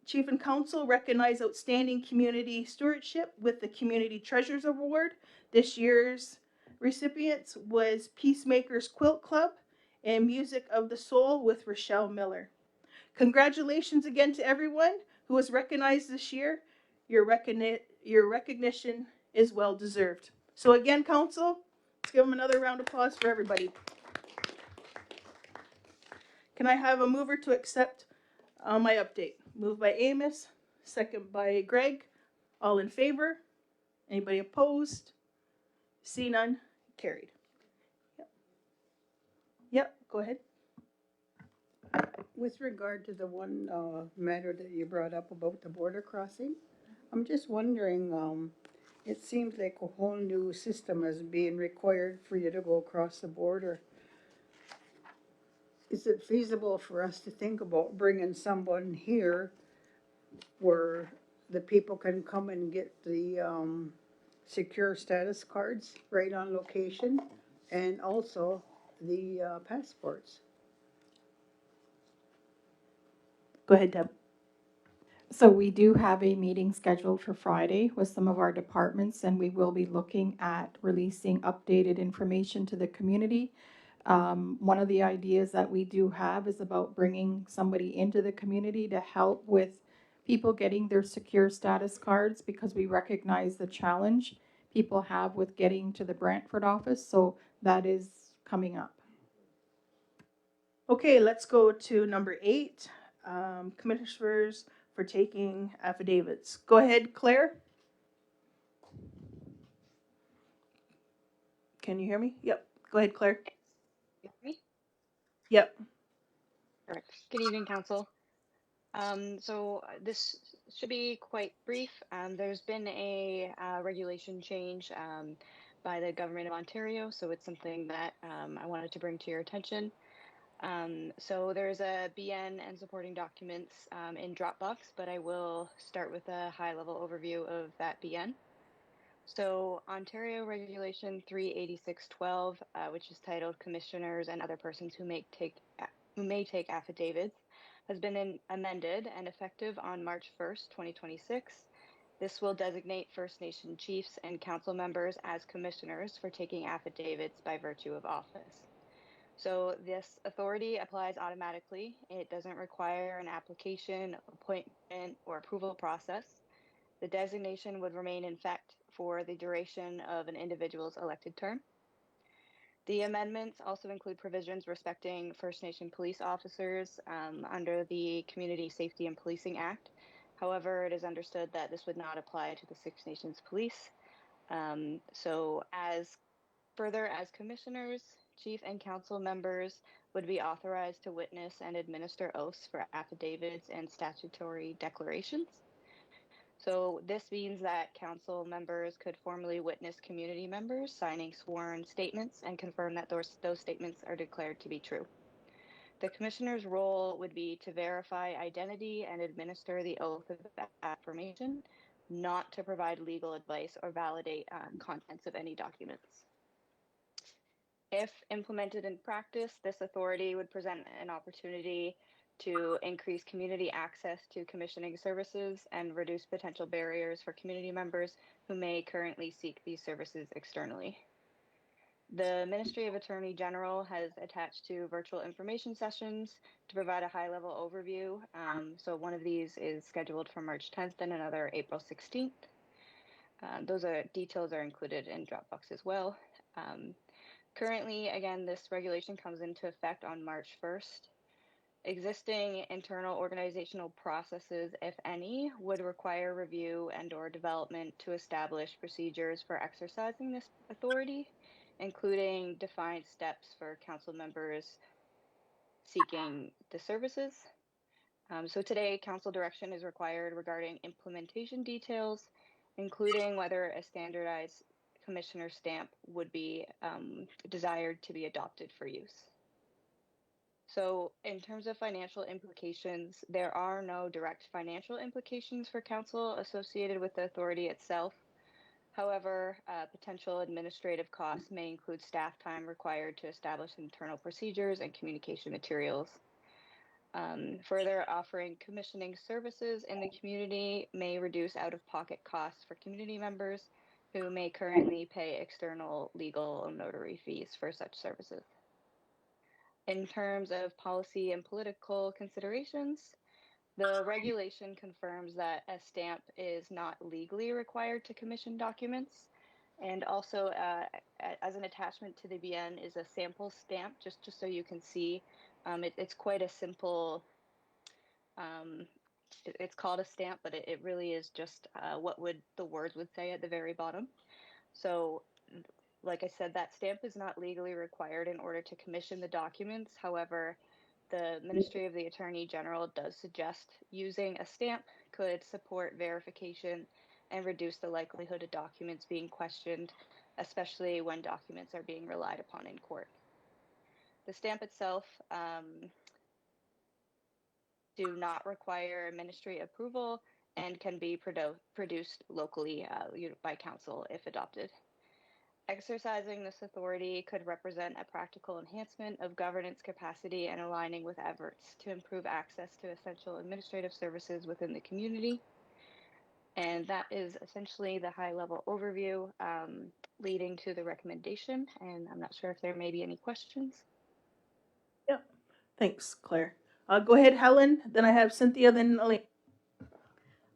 chief and council recognized outstanding community stewardship with the Community Treasures Award. This year's recipients was Peacemakers Quilt Club and Music of the Soul with Rochelle Miller. Congratulations again to everyone who was recognized this year. Your recognition is well deserved. So again, council, let's give them another round of applause for everybody. Can I have a mover to accept my update? Moved by Amos, second by Greg. All in favor? Anybody opposed? See none? Carried. Yep, go ahead. With regard to the one matter that you brought up about the border crossing, I'm just wondering, it seems like a whole new system is being required for you to go across the border. Is it feasible for us to think about bringing someone here where the people can come and get the secure status cards right on location and also the passports? Go ahead, Deb. So we do have a meeting scheduled for Friday with some of our departments, and we will be looking at releasing updated information to the community. One of the ideas that we do have is about bringing somebody into the community to help with people getting their secure status cards, because we recognize the challenge people have with getting to the Brantford office. So that is coming up. Okay, let's go to number 8. Commissioners for taking affidavits. Go ahead, Claire. Can you hear me? Yep. Go ahead, Claire. Me? Yep. Perfect. Good evening, Council. So this should be quite brief. There's been a regulation change by the Government of Ontario, so it's something that I wanted to bring to your attention. So there's a BN and supporting documents in Dropbox, but I will start with a high-level overview of that BN. So Ontario Regulation 38612, which is titled Commissioners and Other Persons who may take affidavits, has been amended and effective on March 1st, 2026. This will designate First Nation chiefs and council members as commissioners for taking affidavits by virtue of office. So this authority applies automatically. It doesn't require an application, appointment, or approval process. The designation would remain in effect for the duration of an individual's elected term. The amendments also include provisions respecting First Nation police officers under the Community Safety and Policing Act. However, it is understood that this would not apply to the Six Nations Police. So as commissioners, chief and council members would be authorized to witness and administer oaths for affidavits and statutory declarations. So this means that council members could formally witness community members signing sworn statements and confirm that those statements are declared to be true. The commissioner's role would be to verify identity and administer the oath of affirmation, not to provide legal advice or validate contents of any documents. If implemented in practice, this authority would present an opportunity to increase community access to commissioning services and reduce potential barriers for community members who may currently seek these services externally. The Ministry of Attorney General has attached two virtual information sessions to provide a high-level overview. So one of these is scheduled for March 10th and another April 16th. Those details are included in Dropbox as well. Currently, again, this regulation comes into effect on March 1st. Existing internal organizational processes, if any, would require review and/or development to establish procedures for exercising this authority, including defined steps for council members seeking the services. So today, council direction is required regarding implementation details, including whether a standardized commissioner stamp would be desired to be adopted for use. So in terms of financial implications, there are no direct financial implications for council associated with the authority itself. However, potential administrative costs may include staff time required to establish internal procedures and communication materials. Further, offering commissioning services in the community may reduce out-of-pocket costs for community members who may currently pay external legal and notary fees for such services. In terms of policy and political considerations, the regulation confirms that a stamp is not legally required to commission documents. And also, as an attachment to the BN is a sample stamp, just so you can see. It's quite a simple, it's called a stamp, but it really is just what the words would say at the very bottom. So, like I said, that stamp is not legally required in order to commission the documents. However, the Ministry of the Attorney General does suggest using a stamp could support verification and reduce the likelihood of documents being questioned, especially when documents are being relied upon in court. The stamp itself do not require ministry approval and can be produced locally by council if adopted. Exercising this authority could represent a practical enhancement of governance capacity and aligning with efforts to improve access to essential administrative services within the community. And that is essentially the high-level overview leading to the recommendation. And I'm not sure if there may be any questions. Yeah, thanks, Claire. Go ahead, Helen. Then I have Cynthia, then Elaine.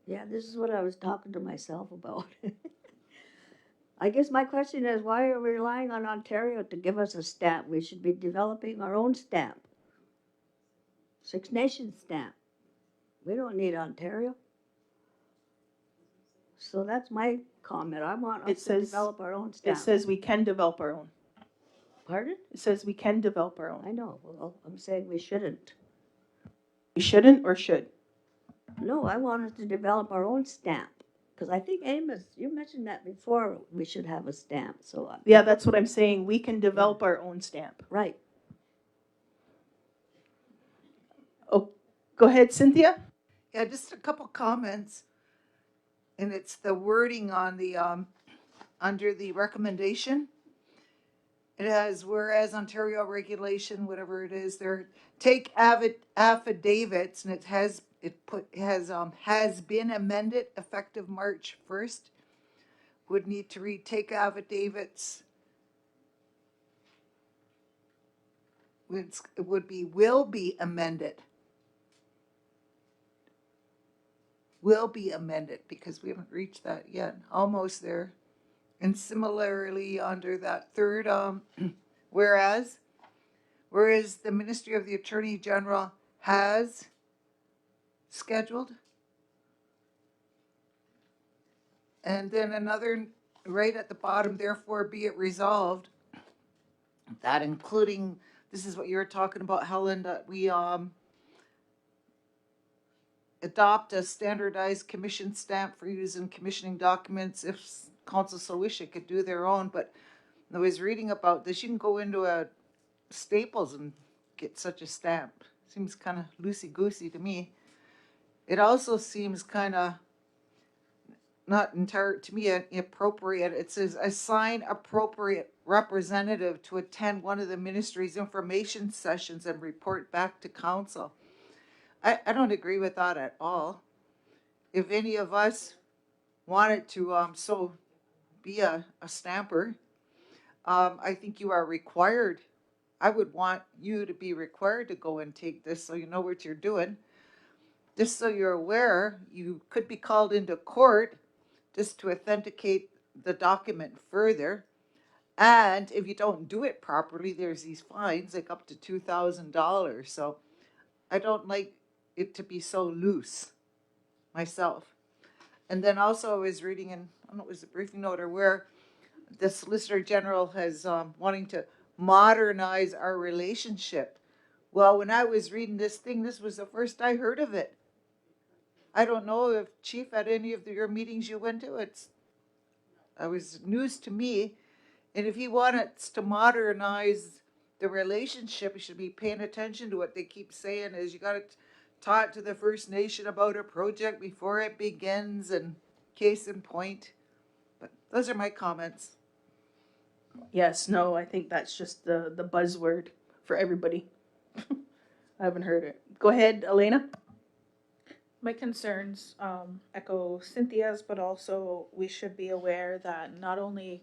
Yeah, this is what I was talking to myself about. I guess my question is, why are we relying on Ontario to give us a stamp? We should be developing our own stamp. Six Nations stamp. We don't need Ontario. So that's my comment. I want us to develop our own stamp. It says we can develop our own. Pardon? It says we can develop our own. I know. Well, I'm saying we shouldn't. We shouldn't or should? No, I want us to develop our own stamp. Because I think, Amos, you mentioned that before, we should have a stamp. So yeah, that's what I'm saying. We can develop our own stamp. Right. Go ahead, Cynthia. Yeah, just a couple comments, and it's the wording on the, under the recommendation. It has, whereas Ontario regulation, whatever it is, there, take affidavits, and has been amended effective March 1st. Would need to read, take affidavits. It would be, will be amended. Will be amended, because we haven't reached that yet, almost there. And similarly, under that third, whereas the Ministry of the Attorney General has scheduled. And then another right at the bottom, therefore be it resolved, that including, this is what you were talking about, Helen, that we adopt a standardized commission stamp for use in commissioning documents. If council so wish, it could do their own. But I was reading about this. You can go into a Staples and get such a stamp. Seems kind of loosey-goosey to me. It also seems kind of not entire, to me, appropriate. It says assign appropriate representative to attend one of the ministry's information sessions and report back to council. I don't agree with that at all. If any of us wanted to so be a stamper, I think you are required. I would want you to be required to go and take this so you know what you're doing. Just so you're aware, you could be called into court just to authenticate the document further. And if you don't do it properly, there's these fines, like up to $2,000. So I don't like it to be so loose myself. And then also I was reading in, I don't know, it was a briefing note or where, the Solicitor General has wanting to modernize our relationship. Well, when I was reading this thing, this was the first I heard of it. I don't know if Chief at any of your meetings you went to, it was news to me. And if he wanted to modernize the relationship, he should be paying attention to what they keep saying is you got to talk to the First Nation about a project before it begins, and case in point. But those are my comments. Yes, no, I think that's just the buzzword for everybody. I haven't heard it. Go ahead, Elena. My concerns echo Cynthia's, but also we should be aware that not only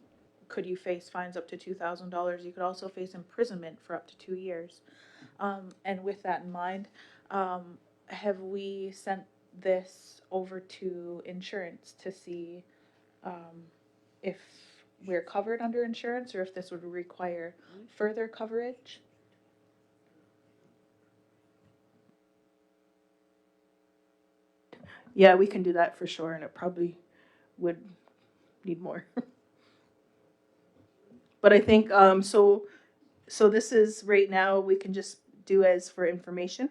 could you face fines up to $2,000, you could also face imprisonment for up to 2 years. And with that in mind, have we sent this over to insurance to see if we're covered under insurance or if this would require further coverage? Yeah, we can do that for sure, and it probably would need more. But I think so this is right now we can just do as for information.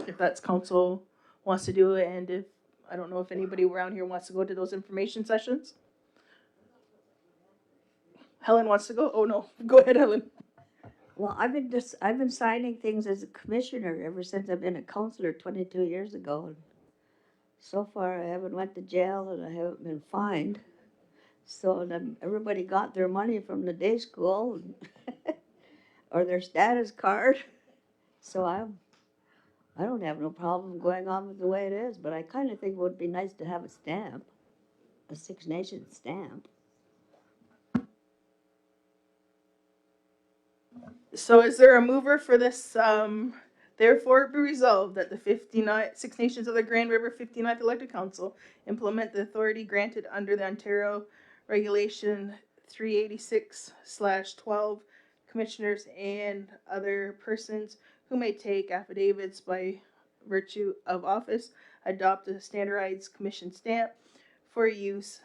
If that's council wants to do it, and if I don't know if anybody around here wants to go to those information sessions. Helen wants to go? Oh no. Go ahead, Helen. Well, I've been signing things as a commissioner ever since I've been a councillor 22 years ago. And so far, I haven't went to jail and I haven't been fined. So everybody got their money from the day school or their status card. So I don't have no problem going on with the way it is, but I kind of think it would be nice to have a stamp, a Six Nations stamp. So is there a mover for this? Therefore, be resolved that the 59 Six Nations of the Grand River 59th Elected Council implement the authority granted under the Ontario Regulation 386/12, commissioners and other persons who may take affidavits by virtue of office adopt a standardized commission stamp for use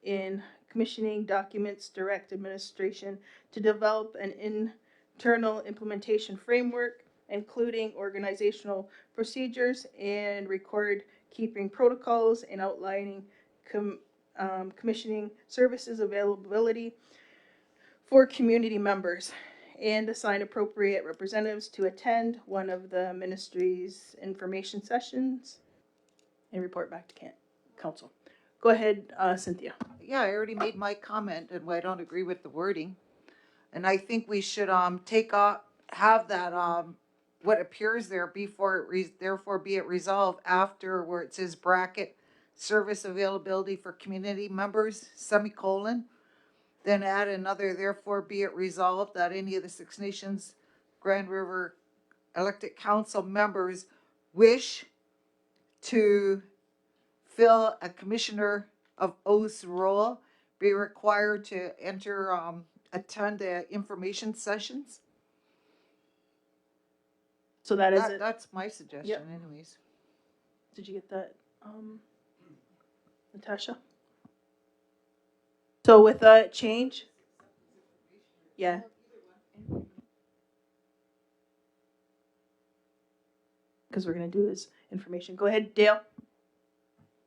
in commissioning documents, direct administration to develop an internal implementation framework, including organizational procedures and record keeping protocols and outlining commissioning services availability for community members. and assign appropriate representatives to attend one of the ministry's information sessions and report back to council. Go ahead, Cynthia. Yeah, I already made my comment and I don't agree with the wording. And I think we should take off, have that what appears there before therefore be it resolved after where it says bracket service availability for community members semicolon, then add another therefore be it resolved that any of the Six Nations Grand River elected council members wish to fill a commissioner of oaths role be required to attend the information sessions. So that is it. That's my suggestion anyways. Did you get that, Natasha? So with that change? Yeah. Because we're going to do is information. Go ahead, Dale.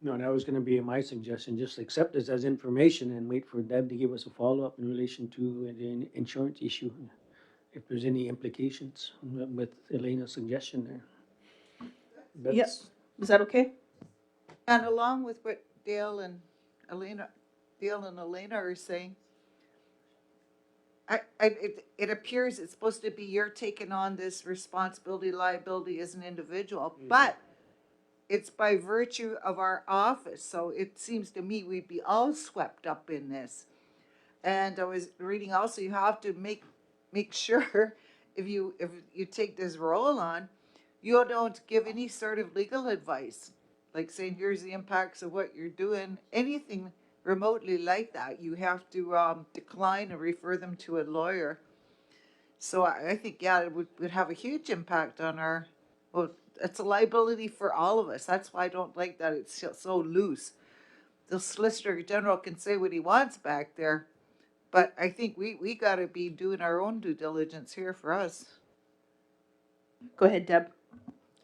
No, that was gonna be my suggestion, just accept this as information and wait for Deb to give us a follow-up in relation to the insurance issue. If there's any implications with Elena's suggestion there. Yep. Is that okay? And along with what Dale and Elena are saying, it appears it's supposed to be you're taking on this responsibility, liability as an individual, but it's by virtue of our office. So it seems to me we'd be all swept up in this. And I was reading also, you have to make sure if you take this role on, you don't give any sort of legal advice, like saying here's the impacts of what you're doing, anything remotely like that. You have to decline and refer them to a lawyer. So I think, yeah, it would have a huge impact on our, well, it's a liability for all of us. That's why I don't like that it's so loose. The Solicitor General can say what he wants back there, but I think we got to be doing our own due diligence here for us. Go ahead, Deb.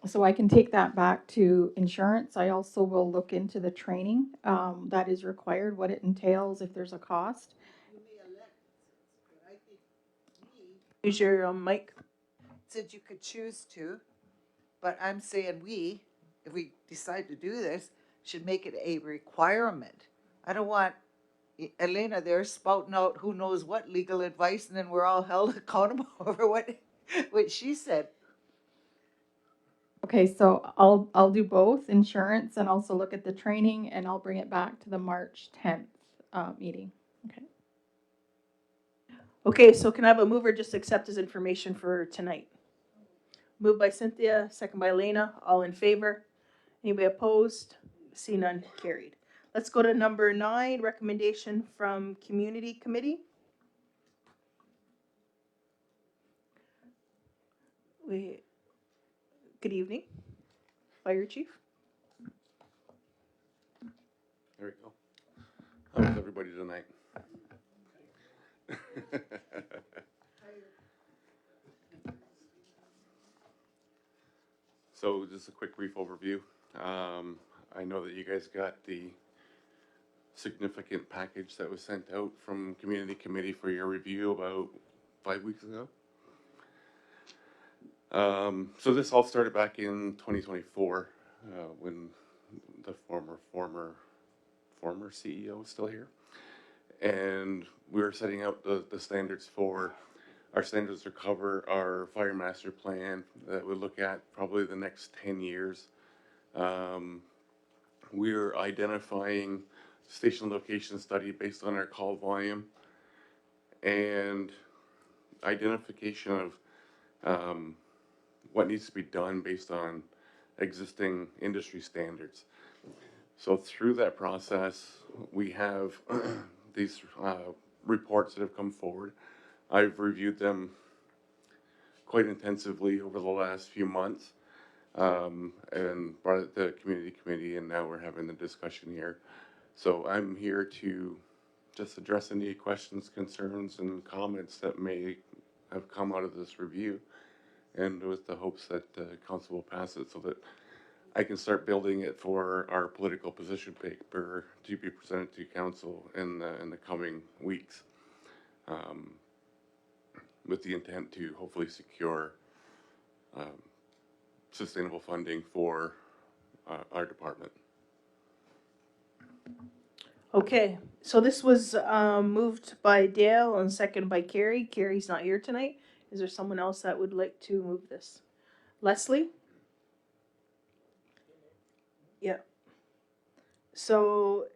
So I can take that back to insurance. I also will look into the training that is required, what it entails, if there's a cost. Use your mic. Said you could choose to, but I'm saying we, if we decide to do this, should make it a requirement. I don't want Elena there spouting out who knows what legal advice, and then we're all held accountable over what she said. Okay, so I'll do both insurance and also look at the training, and I'll bring it back to the March 10th meeting. Okay. Okay, so can I have a mover just accept his information for tonight? Moved by Cynthia, second by Elena. All in favor? Anybody opposed? See none, carried. Let's go to number 9, recommendation from Community Committee. Good evening, Fire Chief. There we go. How is everybody tonight? So just a quick brief overview. I know that you guys got the significant package that was sent out from Community Committee for your review about 5 weeks ago. So this all started back in 2024 when the former CEO was still here. And we were setting out the standards for our standards to cover our fire master plan that would look at probably the next 10 years. We're identifying station location study based on our call volume and identification of what needs to be done based on existing industry standards. So through that process, we have these reports that have come forward. I've reviewed them quite intensively over the last few months and brought it to the Community Committee, and now we're having the discussion here. So I'm here to just address any questions, concerns, and comments that may have come out of this review, and with the hopes that council will pass it so that I can start building it for our political position paper to be presented to council in the coming weeks. with the intent to hopefully secure sustainable funding for our department. Okay, so this was moved by Dale and seconded by Carrie. Carrie's not here tonight. Is there someone else that would like to move this? Leslie? Yeah. So,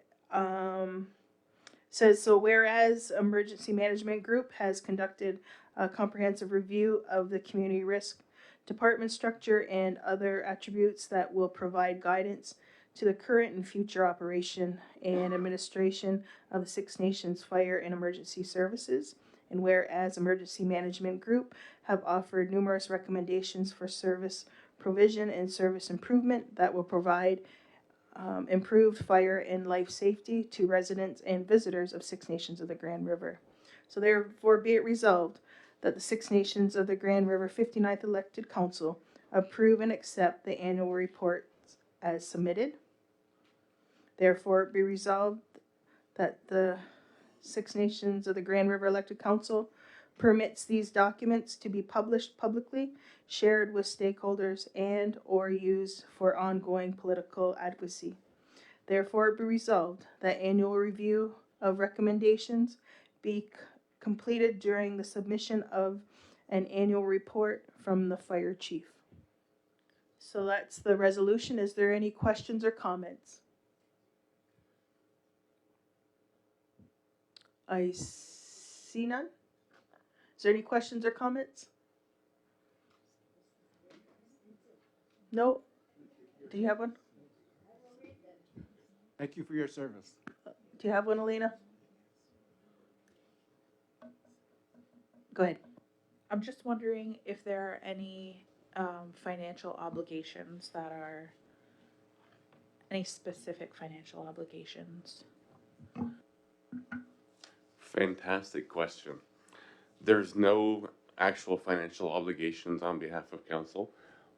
says, so whereas Emergency Management Group has conducted a comprehensive review of the community risk department structure and other attributes that will provide guidance to the current and future operation and administration of the Six Nations Fire and Emergency Services. And whereas Emergency Management Group have offered numerous recommendations for service provision and service improvement that will provide improved fire and life safety to residents and visitors of Six Nations of the Grand River. So therefore be it resolved that the Six Nations of the Grand River 59th Elected Council approve and accept the annual reports as submitted. Therefore be resolved that the Six Nations of the Grand River Elected Council permits these documents to be published publicly, shared with stakeholders, and or used for ongoing political advocacy. Therefore be resolved that annual review of recommendations be completed during the submission of an annual report from the fire chief. So that's the resolution. Is there any questions or comments? I see none. Is there any questions or comments? No? Do you have one? Thank you for your service. Do you have one, Elena? Go ahead. I'm just wondering if there are any financial obligations that are, any specific financial obligations. Fantastic question. There's no actual financial obligations on behalf of council.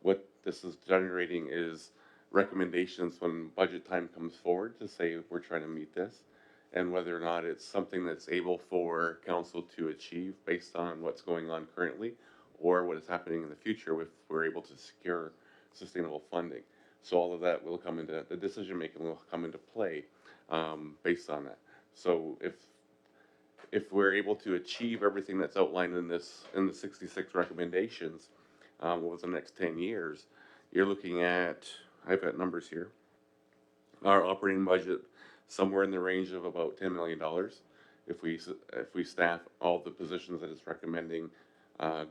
What this is generating is recommendations when budget time comes forward to say we're trying to meet this, and whether or not it's something that's able for council to achieve based on what's going on currently, or what is happening in the future if we're able to secure sustainable funding. So all of that will come into, the decision making will come into play based on that. So if we're able to achieve everything that's outlined in this, in the 66 recommendations over the next 10 years, you're looking at, I've got numbers here, our operating budget somewhere in the range of about $10 million if we staff all the positions that it's recommending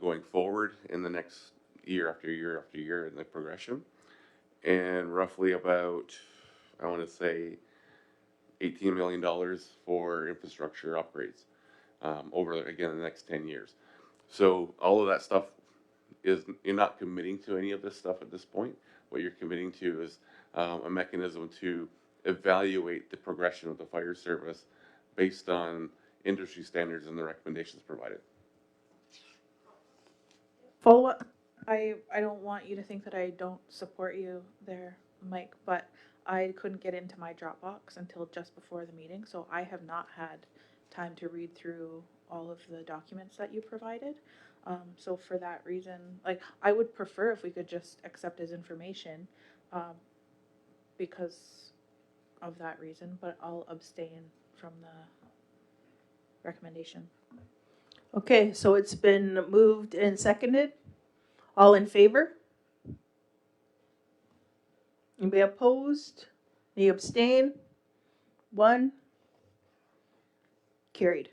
going forward in the next year after year after year in the progression, and roughly about, I want to say, $18 million for infrastructure upgrades over, again, the next 10 years. So all of that stuff is, you're not committing to any of this stuff at this point. What you're committing to is a mechanism to evaluate the progression of the fire service based on industry standards and the recommendations provided. Follow up? I don't want you to think that I don't support you there, Mike, but I couldn't get into my Dropbox until just before the meeting, so I have not had time to read through all of the documents that you provided. So for that reason, like, I would prefer if we could just accept as information because of that reason, but I'll abstain from the recommendation. Okay, so it's been moved and seconded. All in favor? Anybody opposed? Any abstain? One. Carried.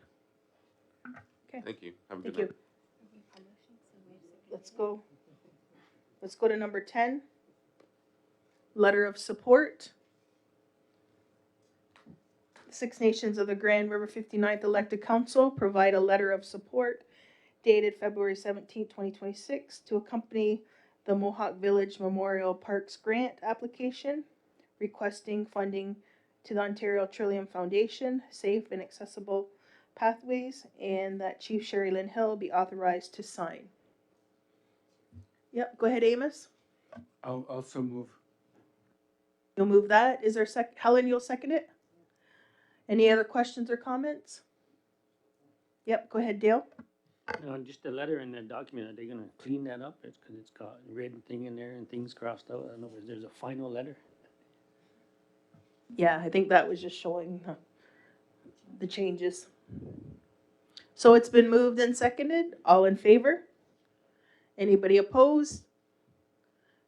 Okay. Thank you. Have a Thank good you. night. Let's go to number 10. Letter of support. Six Nations of the Grand River 59th Elected Council provide a letter of support dated February 17, 2026 to accompany the Mohawk Village Memorial Parks grant application requesting funding to the Ontario Trillium Foundation, safe and accessible pathways, and that Chief Sherry Lynn Hill be authorized to sign. Yep, go ahead, Amos. I'll also move. You'll move that. Is there Helen, you'll second it? Any other questions or comments? Yep, go ahead, Dale. No, just the letter in the document, are they gonna clean that up? It's because it's got red thing in there and things crossed out. I don't know, if there's a final letter. Yeah, I think that was just showing the changes. So it's been moved and seconded. All in favor? Anybody opposed?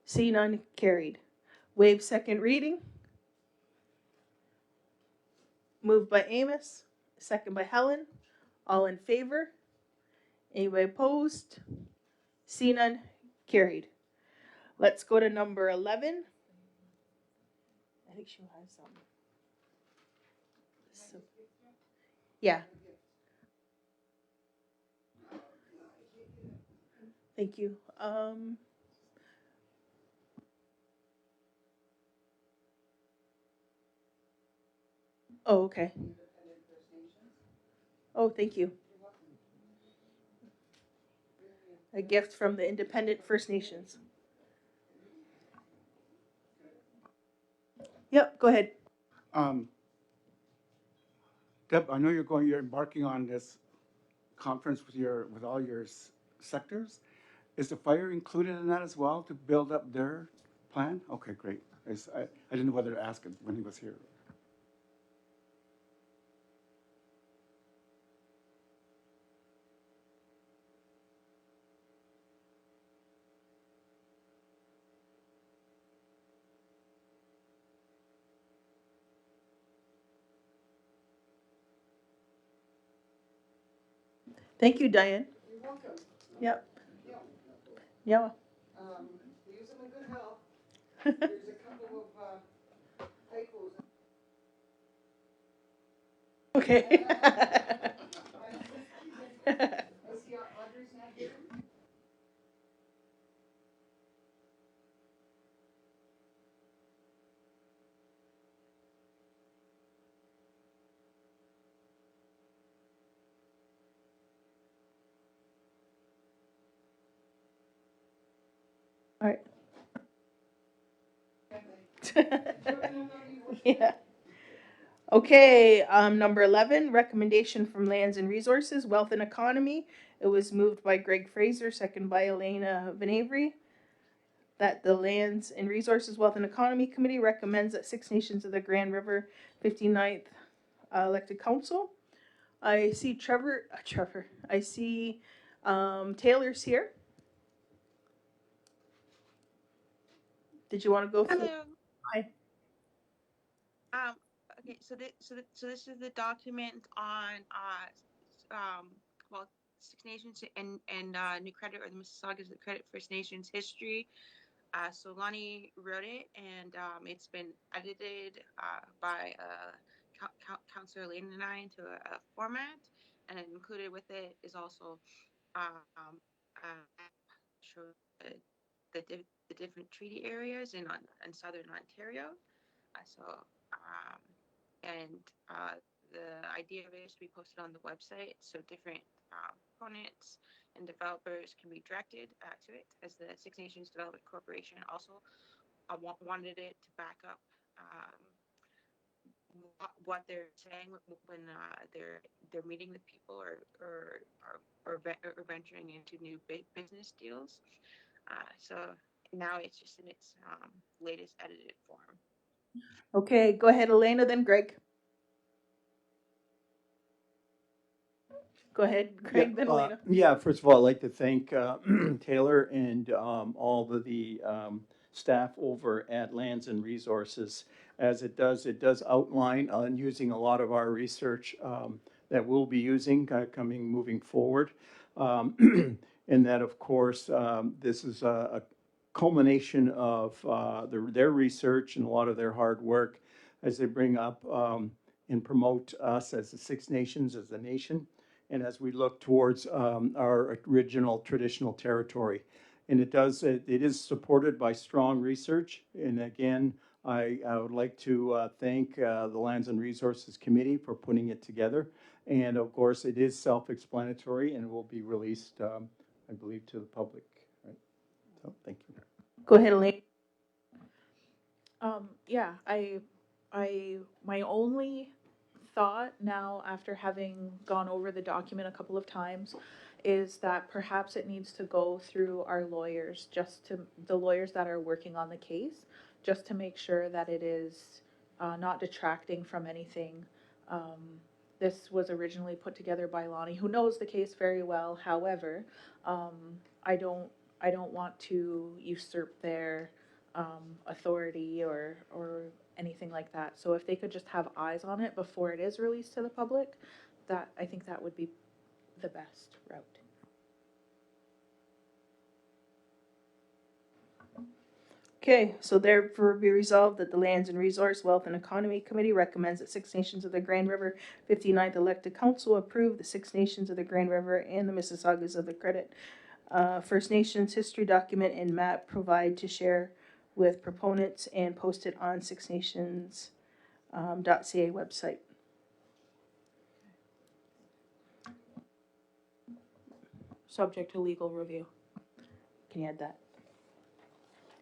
See none, carried. Waive second reading. Moved by Amos, second by Helen. All in favor? Anybody opposed? See none, carried. Let's go to number 11. I think she has some. So, yeah. Thank you. Oh, okay. Oh, thank you. A gift from the Independent First Nations. Yep, go ahead. Um, Deb, I know you're embarking on this conference with all your sectors. Is the fire included in that as well to build up their plan? Okay, great. I didn't know whether to ask him when he was here. Thank you, Diane. You're welcome. Yep. Yeah. Yeah. Use them in good health. There's a couple of typos. Okay. I see Audrey's not here. All right. Yeah. Okay, number 11, recommendation from Lands and Resources, Wealth and Economy. It was moved by Greg Fraser, second by Elena Van Avery, that the Lands and Resources, Wealth and Economy Committee recommends that Six Nations of the Grand River 59th elected council. I see Trevor, I see Taylor's here. Did you want to go through? Hello. Hi. Okay, so this is the document on well, Six Nations and New Credit, or the Mississaugas of Credit First Nations history. So Lonnie wrote it, and it's been edited by Councillor Lane and I into a format, and included with it is also show the different treaty areas in southern Ontario. So, and the idea of it is to be posted on the website so different proponents and developers can be directed to it, as the Six Nations Development Corporation also wanted it to back up what they're saying when they're meeting with people or venturing into new business deals. So now it's just in its latest edited form. Okay, go ahead, Elena, then Greg. Go ahead, Greg, then Elena. Yeah, first of all, I'd like to thank Taylor and all the staff over at Lands and Resources. As it does outline on using a lot of our research that we'll be using moving forward. And that, of course, this is a culmination of their research and a lot of their hard work as they bring up and promote us as the Six Nations, as a nation, and as we look towards our original traditional territory. And it is supported by strong research. And again, I would like to thank the Lands and Resources Committee for putting it together. And of course, it is self-explanatory and will be released, I believe, to the public. Right? So, thank you. Go ahead, Elaine. Yeah, my only thought now, after having gone over the document a couple of times, is that perhaps it needs to go through our lawyers, the lawyers that are working on the case, just to make sure that it is not detracting from anything. This was originally put together by Lonnie, who knows the case very well. However, I don't want to usurp their authority or anything like that. So if they could just have eyes on it before it is released to the public, I think that would be the best route. Okay, so therefore be resolved that the Lands and Resource, Wealth and Economy Committee recommends that Six Nations of the Grand River 59th elected council approve the Six Nations of the Grand River and the Mississaugas of the Credit First Nations history document and map provide to share with proponents and post it on Six Nations .ca website. Subject to legal review. Can you add that?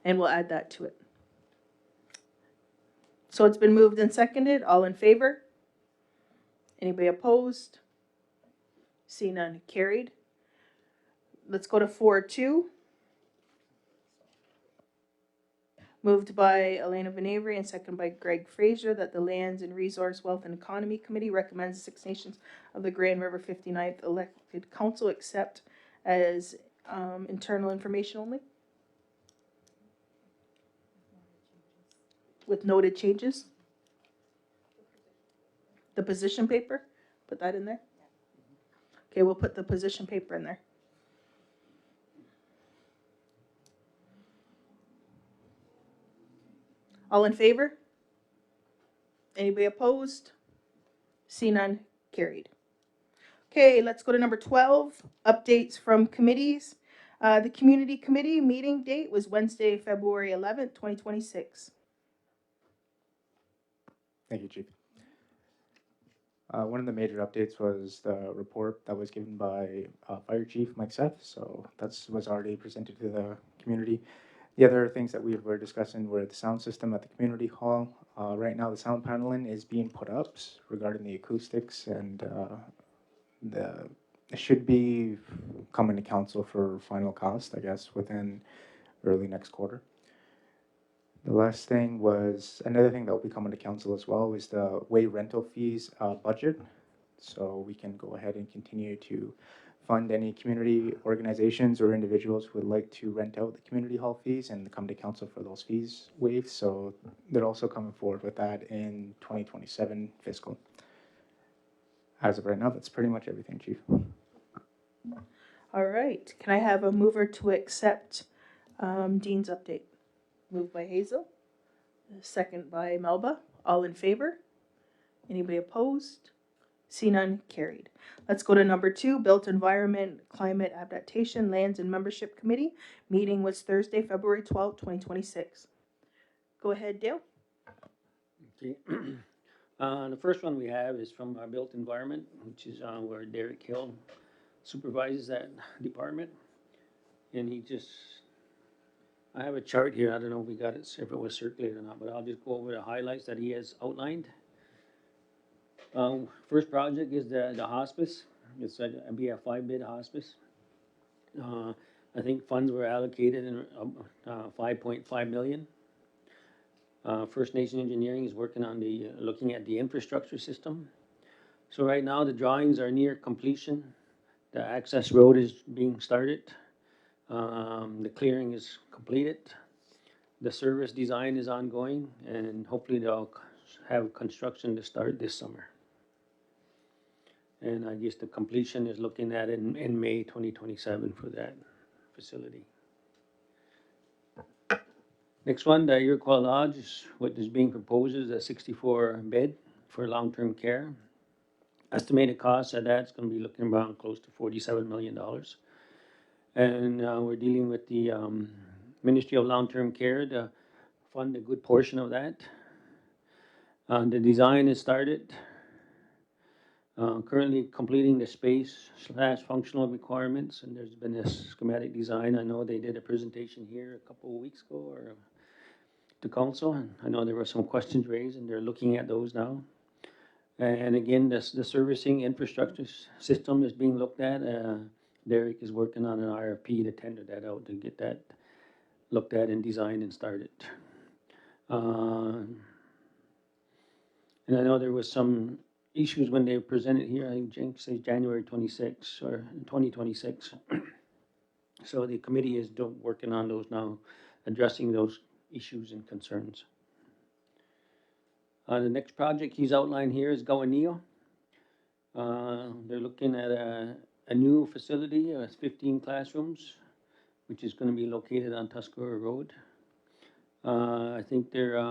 And we'll add that to it. So it's been moved and seconded. All in favor? Anybody opposed? See none. Carried. Let's go to 4.2. Moved by Elena Van Avery and seconded by Greg Fraser that the Lands and Resource, Wealth and Economy Committee recommends the Six Nations of the Grand River 59th elected council accept as internal information only, with noted changes. The position paper, put that in there. Okay, we'll put the position paper in there. All in favor? Anybody opposed? See none. Carried. Okay, let's go to number 12, updates from committees. The Community Committee meeting date was Wednesday, February 11th, 2026. Thank you, Chief. One of the major updates was the report that was given by Fire Chief Mike Seth, so that was already presented to the community. The other things that we were discussing were the sound system at the community hall. Right now, the sound paneling is being put up regarding the acoustics, and it should be coming to council for final cost, I guess, within early next quarter. The last thing was, another thing that will be coming to council as well is the way rental fees budget. So we can go ahead and continue to fund any community organizations or individuals who would like to rent out the community hall fees and come to council for those fees waived. So they're also coming forward with that in 2027 fiscal. As of right now, that's pretty much everything, Chief. All right, can I have a mover to accept Dean's update? Moved by Hazel, second by Melba. All in favor? Anybody opposed? See none. Carried. Let's go to number 2, Built Environment, Climate Adaptation, Lands and Membership Committee. Meeting was Thursday, February 12th, 2026. Go ahead, Dale. Okay. The first one we have is from our Built Environment, which is where Derek Hill supervises that department. And I have a chart here. I don't know if we got it, if it was circulated or not, but I'll just go over the highlights that he has outlined. First project is the hospice. It's a 5-bed hospice. I think funds were allocated in 5.5 million. First Nation Engineering is working on looking at the infrastructure system. So right now the drawings are near completion. The access road is being started. The clearing is completed. The service design is ongoing, and hopefully they'll have construction to start this summer. And I guess the completion is looking at in May 2027 for that facility. Next one, the Iroquois Lodge, what is being proposed is a 64-bed for long-term care. Estimated cost of that's going to be looking around close to $47 million. And we're dealing with the Ministry of Long-Term Care to fund a good portion of that. The design is started. Currently completing the space/functional requirements, and there's been a schematic design. I know they did a presentation here a couple of weeks ago or to council, and I know there were some questions raised, and they're looking at those now. And again, the servicing infrastructure system is being looked at. Derek is working on an RFP to tender that out to get that looked at and designed and started. And I know there was some issues when they presented here, I think Jenks says January 26 or 2026. So the committee is working on those now, addressing those issues and concerns. The next project he's outlined here is Gowanio. They're looking at a new facility, 15 classrooms, which is going to be located on Tuscarora Road. I think they're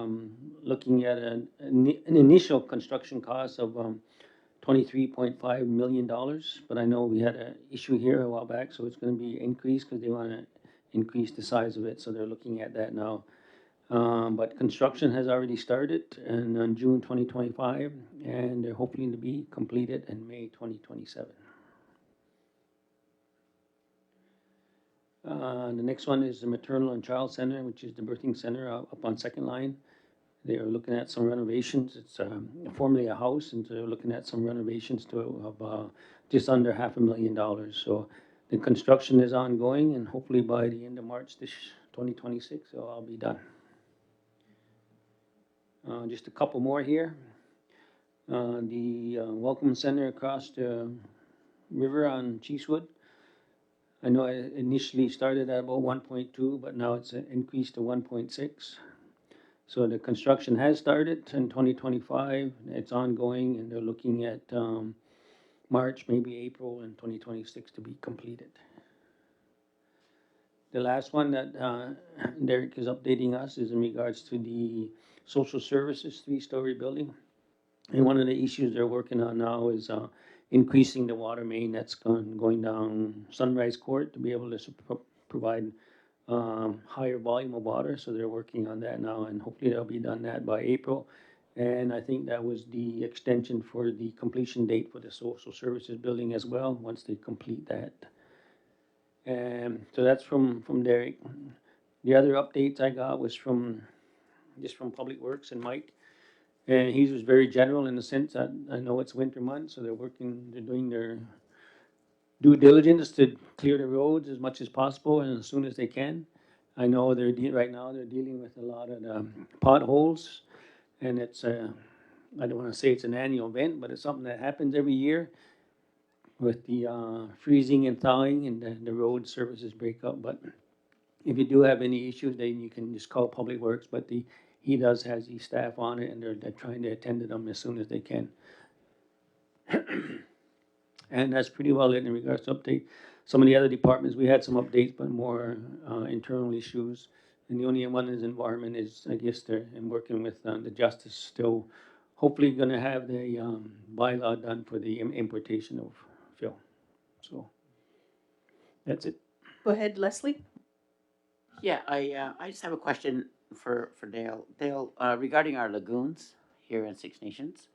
looking at an initial construction cost of $23.5 million, but I know we had an issue here a while back, so it's going to be increased because they want to increase the size of it, so they're looking at that now. But construction has already started and on June 2025, and they're hoping to be completed in May 2027. The next one is the Maternal and Child Center, which is the birthing center up on Second Line. They are looking at some renovations. It's formerly a house, and they're looking at some renovations of just under $500,000. So the construction is ongoing, and hopefully by the end of March 2026, it'll all be done. Just a couple more here. The Welcome Center across the river on Cheesewood. I know it initially started at about 1.2, but now it's increased to 1.6. So the construction has started in 2025. It's ongoing, and they're looking at March, maybe April in 2026 to be completed. The last one that Derek is updating us is in regards to the social services 3-story building. And one of the issues they're working on now is increasing the water main that's going down Sunrise Court to be able to provide higher volume of water. So they're working on that now, and hopefully they'll be done that by April. And I think that was the extension for the completion date for the social services building as well, once they complete that. And so that's from Derek. The other updates I got was from Public Works and Mike. And he was very general in the sense that I know it's winter months, so they're doing their due diligence to clear the roads as much as possible and as soon as they can. I know right now they're dealing with a lot of potholes, and it's I don't want to say it's an annual event, but it's something that happens every year with the freezing and thawing, and the road surfaces break up. But if you do have any issues, then you can just call Public Works. But he does has the staff on it, and they're trying to attend to them as soon as they can. And that's pretty well it in regards to update. Some of the other departments, we had some updates, but more internal issues. And the only one is environment is, I guess they're working with the justice still. Hopefully going to have the bylaw done for the importation of fill. So that's it. Go ahead, Leslie. Yeah, I just have a question for Dale. Dale, regarding our lagoons here in Six Nations,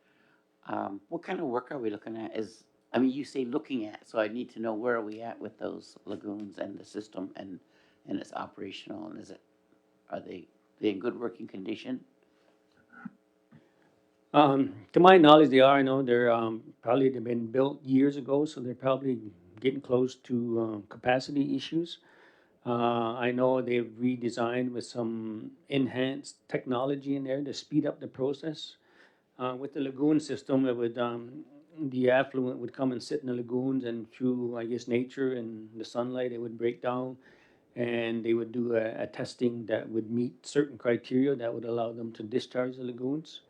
what kind of work are we looking at? I mean, you say looking at, so I need to know where are we at with those lagoons and the system and it's operational, and are they in good working condition? To my knowledge, they are. I know they're probably they've been built years ago, so they're probably getting close to capacity issues. I know they've redesigned with some enhanced technology in there to speed up the process. With the lagoon system, it would the affluent would come and sit in the lagoons, and through, I guess, nature and the sunlight, it would break down, and they would do a testing that would meet certain criteria that would allow them to discharge the lagoons.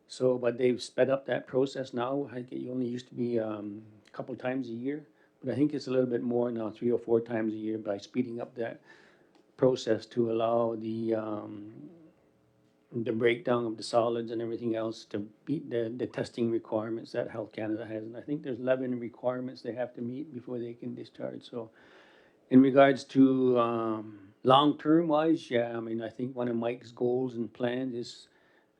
So, but they've sped up that process now. I think it only used to be a couple times a year, but I think it's a little bit more now, 3 or 4 times a year, by speeding up that process to allow the breakdown of the solids and everything else to meet the testing requirements that Health Canada has. And I think there's 11 requirements they have to meet before they can discharge. So in regards to long-term wise, yeah, I mean, I think one of Mike's goals and plans is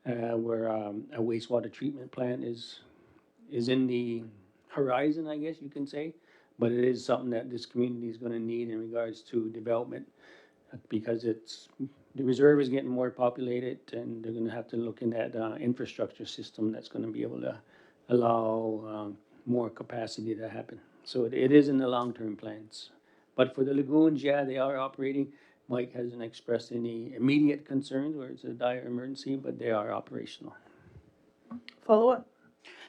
where a wastewater treatment plant is in the horizon, I guess you can say. But it is something that this community is going to need in regards to development, because the reserve is getting more populated, and they're going to have to look in that infrastructure system that's going to be able to allow more capacity to happen. So it is in the long-term plans. But for the lagoons, yeah, they are operating. Mike hasn't expressed any immediate concerns where it's a dire emergency, but they are operational. Follow up?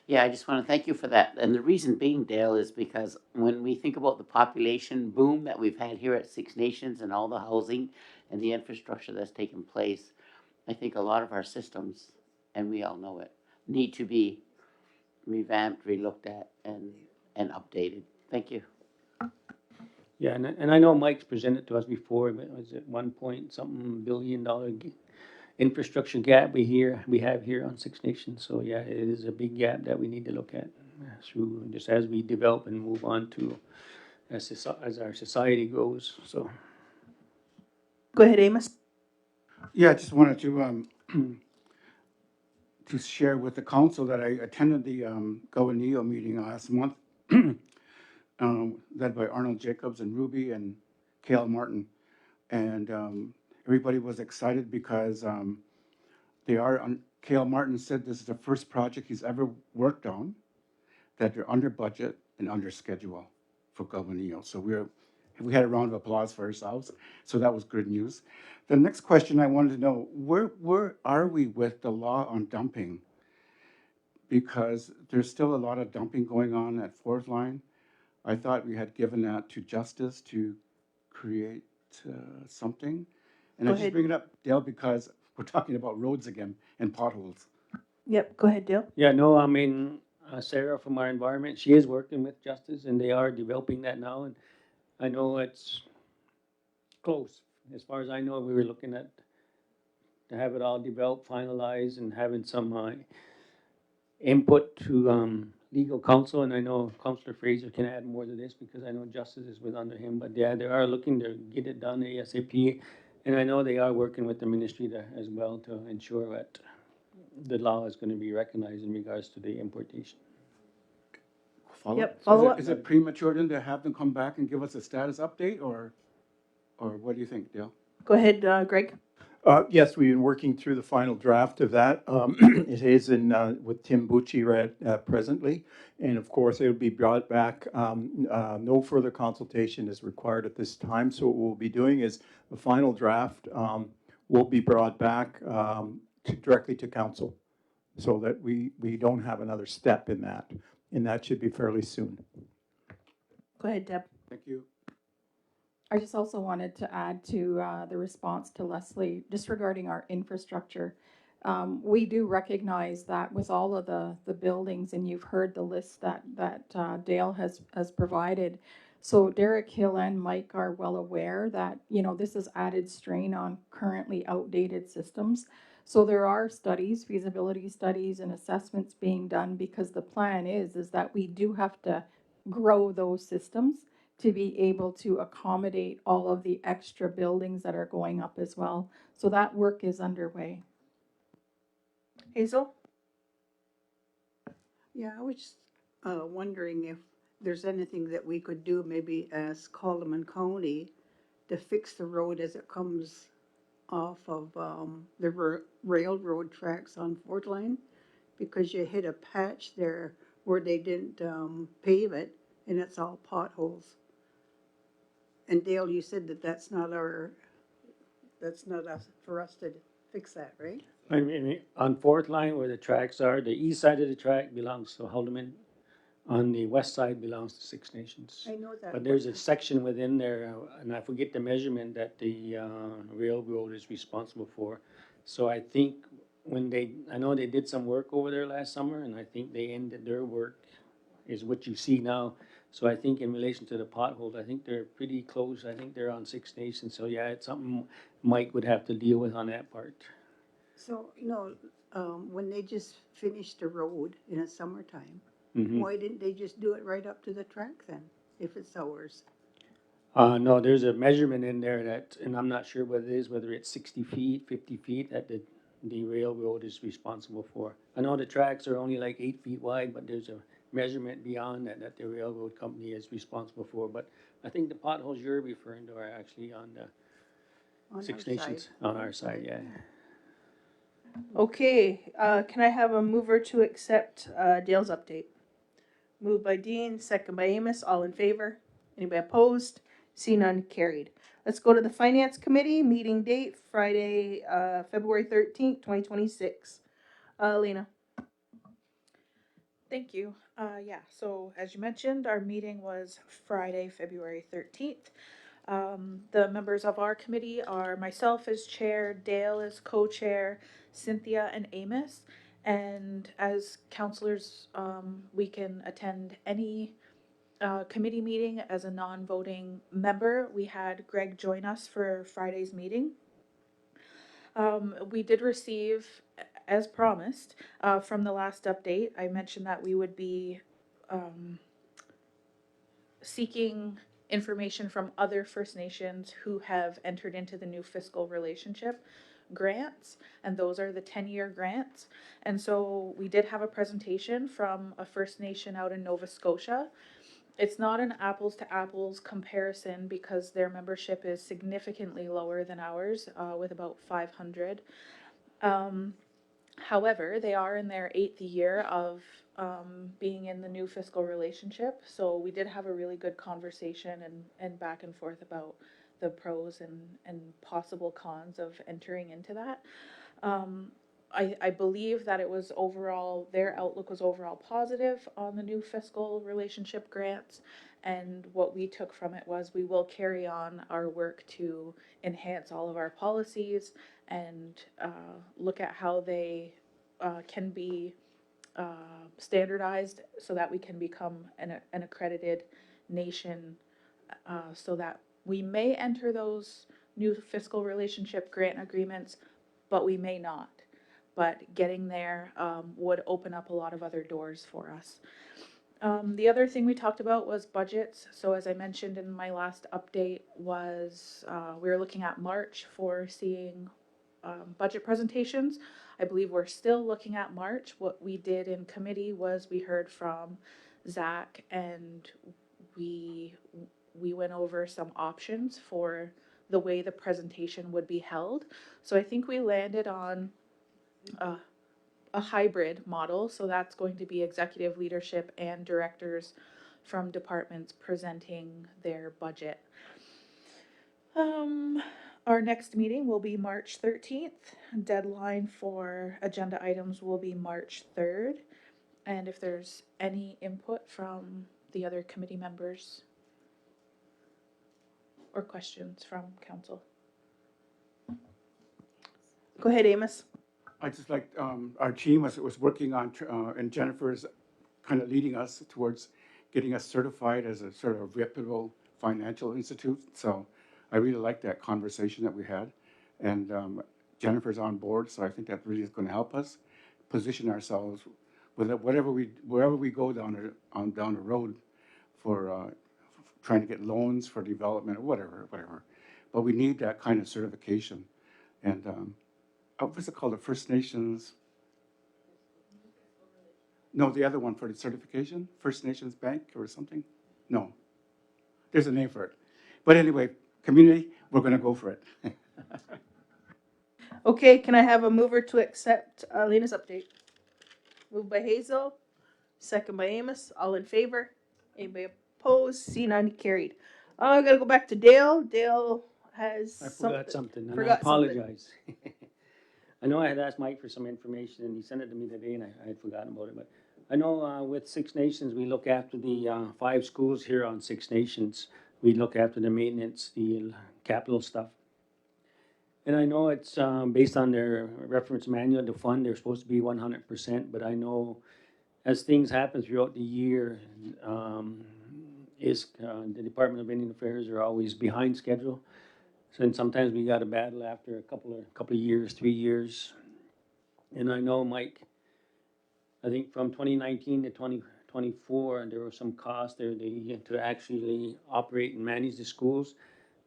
Yeah, I just want to thank you for that. And the reason being, Dale, is because when we think about the population boom that we've had here at Six Nations and all the housing and the infrastructure that's taken place, I think a lot of our systems, and we all know it, need to be revamped, relooked at, and updated. Thank you. Yeah, and I know Mike's presented to us before, but was it 1 point something billion infrastructure gap we have here on Six Nations? So yeah, it is a big gap that we need to look at through just as we develop and move on to as our society grows. So Go ahead, Amos. Yeah, I just wanted to share with the council that I attended the Gowaneo meeting last month, led by Arnold Jacobs and Ruby and Kale Martin. And everybody was excited because Kale Martin said this is the first project he's ever worked on, that they're under budget and under schedule for Gowaneo. So we had a round of applause for ourselves. So that was good news. The next question I wanted to know, where are we with the law on dumping? Because there's still a lot of dumping going on at Fourth Line. I thought we had given that to Justice to create something. And Go I just ahead. bring it up, Dale, because we're talking about roads again and potholes. Yep, go ahead, Dale. yeah, no, I mean Sarah from our environment, she is working with Justice, and they are developing that now. And I know it's close. As far as I know, we were looking at to have it all developed, finalized, and having some input to legal counsel. And I know Councillor Fraser can add more to this because I know Justice is with under him. But yeah, they are looking to get it done ASAP. And I know they are working with the ministry as well to ensure that the law is going to be recognized in regards to the importation. Yep, So follow up. is it premature then to have them come back and give us a status update, or what do you think, Dale? Go ahead, Greg. Yes, we've been working through the final draft of that. It is in with Tim Bucci presently, and of course it will be brought back. No further consultation is required at this time. So what we'll be doing is the final draft will be brought back directly to council, so that we don't have another step in that, and that should be fairly soon. Go ahead, Deb. Thank you. I just also wanted to add to the response to Leslie, just regarding our infrastructure. We do recognize that with all of the buildings, and you've heard the list that Dale has provided. So Derek Hill and Mike are well aware that, this is added strain on currently outdated systems. So there are studies, feasibility studies and assessments being done, because the plan is that we do have to grow those systems to be able to accommodate all of the extra buildings that are going up as well. So that work is underway. Hazel? Yeah, I was just wondering if there's anything that we could do, maybe as Coleman County, to fix the road as it comes off of the railroad tracks on Fort Line, because you hit a patch there where they didn't pave it, and it's all potholes. And Dale, you said that that's not us, for us to fix that, right? I mean, on Fourth Line where the tracks are, the east side of the track belongs to Haldeman. On the west side belongs to Six Nations. I know that. But there's a section within there, and I forget the measurement, that the railroad is responsible for. So I think I know they did some work over there last summer, and I think they ended their work, is what you see now. So I think in relation to the potholes, I think they're pretty close. I think they're on Six Nations. So yeah, it's something Mike would have to deal with on that part. So, when they just finished the road in the summertime, Mhm. why didn't they just do it right up to the track then, if it's ours? No, there's a measurement in there that, and I'm not sure what it is, whether it's 60 feet, 50 feet, that the railroad is responsible for. I know the tracks are only like 8 feet wide, but there's a measurement beyond that the railroad company is responsible for. But I think the potholes you're referring to are actually on the On Six our Nations, side. on our side, yeah. Okay, can I have a mover to accept Dale's update? Moved by Dean, second by Amos, all in favor? Anybody opposed? See none, carried. Let's go to the Finance Committee, meeting date, Friday, February 13th, 2026. Lena. Thank you. Yeah, so as you mentioned, our meeting was Friday, February 13th. The members of our committee are myself as chair, Dale as co-chair, Cynthia and Amos. And as counselors, we can attend any committee meeting as a non-voting member. We had Greg join us for Friday's meeting. We did receive, as promised, from the last update, I mentioned that we would be seeking information from other First Nations who have entered into the new fiscal relationship grants, and those are the 10-year grants. And so we did have a presentation from a First Nation out in Nova Scotia. It's not an apples to apples comparison because their membership is significantly lower than ours, with about 500. However, they are in their 8th year of being in the new fiscal relationship. So we did have a really good conversation and back and forth about the pros and possible cons of entering into that. I believe that it was overall, their outlook was overall positive on the new fiscal relationship grants. And what we took from it was we will carry on our work to enhance all of our policies and look at how they can be standardized so that we can become an accredited nation, so that we may enter those new fiscal relationship grant agreements, but we may not. But getting there would open up a lot of other doors for us. The other thing we talked about was budgets. So as I mentioned in my last update was we were looking at March for seeing budget presentations. I believe we're still looking at March. What we did in committee was we heard from Zach and we went over some options for the way the presentation would be held. So I think we landed on a hybrid model. So that's going to be executive leadership and directors from departments presenting their budget. Our next meeting will be March 13th. Deadline for agenda items will be March 3rd. And if there's any input from the other committee members or questions from council. Go ahead, Amos. I just like, our team was working on, and Jennifer's kind of leading us towards getting us certified as a sort of reputable financial institute. So I really like that conversation that we had. And Jennifer's on board, so I think that really is going to help us position ourselves with wherever we go down the road for trying to get loans for development or whatever. But we need that kind of certification. And what's it called? The First Nations? No, the other one for the certification? First Nations Bank or something? No. There's a name for it. But anyway, community, we're going to go for it. Okay, can I have a mover to accept Lena's update? Moved by Hazel, second by Amos, all in favor? Anybody opposed? See none, carried. I gotta go back to Dale. Dale has I forgot something, and I Forgot something. apologize. I know I had asked Mike for some information, and he sent it to me today, and I had forgotten about it, but I know with Six Nations, we look after the 5 schools here on Six Nations. We look after the maintenance, the capital stuff. And I know it's based on their reference manual, the fund, they're supposed to be 100%, but I know as things happen throughout the year, the Department of Indian Affairs are always behind schedule. So then sometimes we got a battle after a couple of years, 3 years. And I know, Mike, I think from 2019 to 2024, there were some costs there to actually operate and manage the schools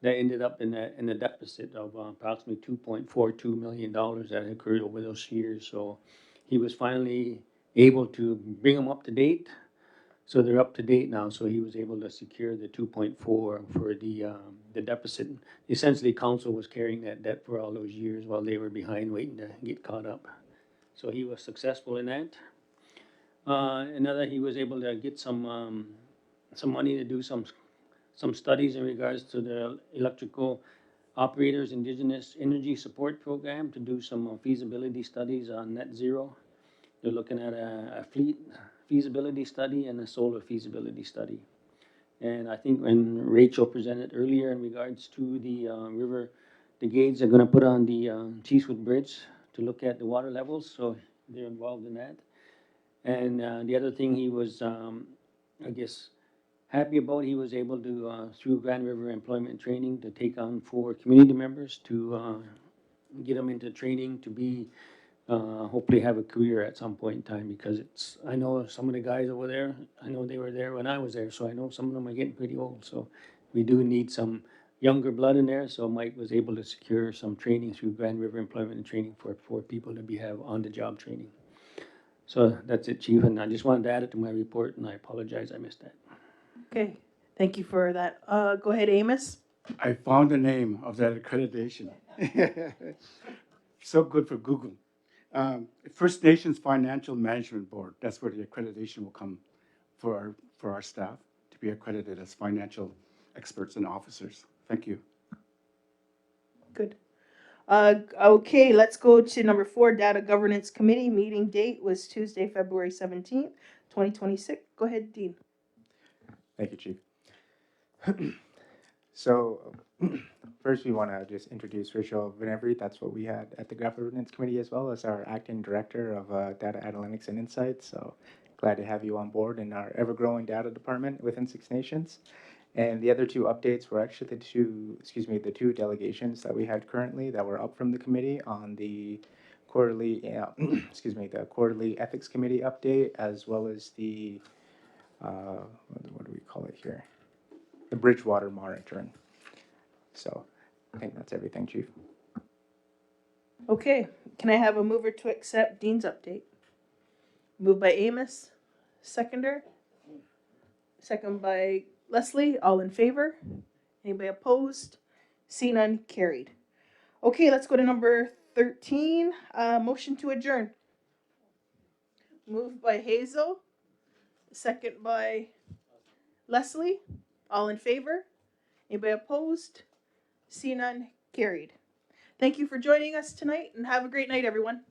that ended up in the deficit of approximately $2.42 million that occurred over those years. So he was finally able to bring them up to date. So they're up to date now. So he was able to secure the 2.4 for the deficit. Essentially, council was carrying that debt for all those years while they were behind waiting to get caught up. So he was successful in that. Another, he was able to get some money to do some studies in regards to the electrical operators indigenous energy support program to do some feasibility studies on net zero. They're looking at a fleet feasibility study and a solar feasibility study. And I think when Rachel presented earlier in regards to the river, the gauge they're going to put on the Cheesewood Bridge to look at the water levels, so they're involved in that. And the other thing he was, I guess, happy about, he was able to, through Grand River Employment Training, to take on 4 community members to get them into training to be, hopefully have a career at some point in time, because it's, I know some of the guys over there, I know they were there when I was there, so I know some of them are getting pretty old, so we do need some younger blood in there, so Mike was able to secure some training through Grand River Employment and Training for people to have on-the-job training. So that's it, Chief, and I just wanted to add it to my report, and I apologize I missed that. Okay, thank you for that. Go ahead, Amos. I found the name of that accreditation. So good for Google. First Nations Financial Management Board. That's where the accreditation will come for our staff to be accredited as financial experts and officers. Thank you. Good. Okay, let's go to number 4, Data Governance Committee. Meeting date was Tuesday, February 17th, 2026. Go ahead, Dean. Thank you, Chief. So first we want to just introduce Rachel Venevri. That's what we had at the Governance Committee, as well as our Acting Director of Data Analytics and Insights. So glad to have you on board in our ever-growing data department within Six Nations. And the other 2 updates were actually the two delegations that we had currently that were up from the committee on the quarterly, the quarterly ethics committee update, as well as the, what do we call it here? The Bridgewater monitoring. So I think that's everything, Chief. Okay, can I have a mover to accept Dean's update? Moved by Amos, second by Leslie. All in favor? Anybody opposed? See none, carried. Okay, let's go to number 13, motion to adjourn. Moved by Hazel, second by Leslie. All in favor? Anybody opposed? See none, carried. Thank you for joining us tonight, and have a great night, everyone.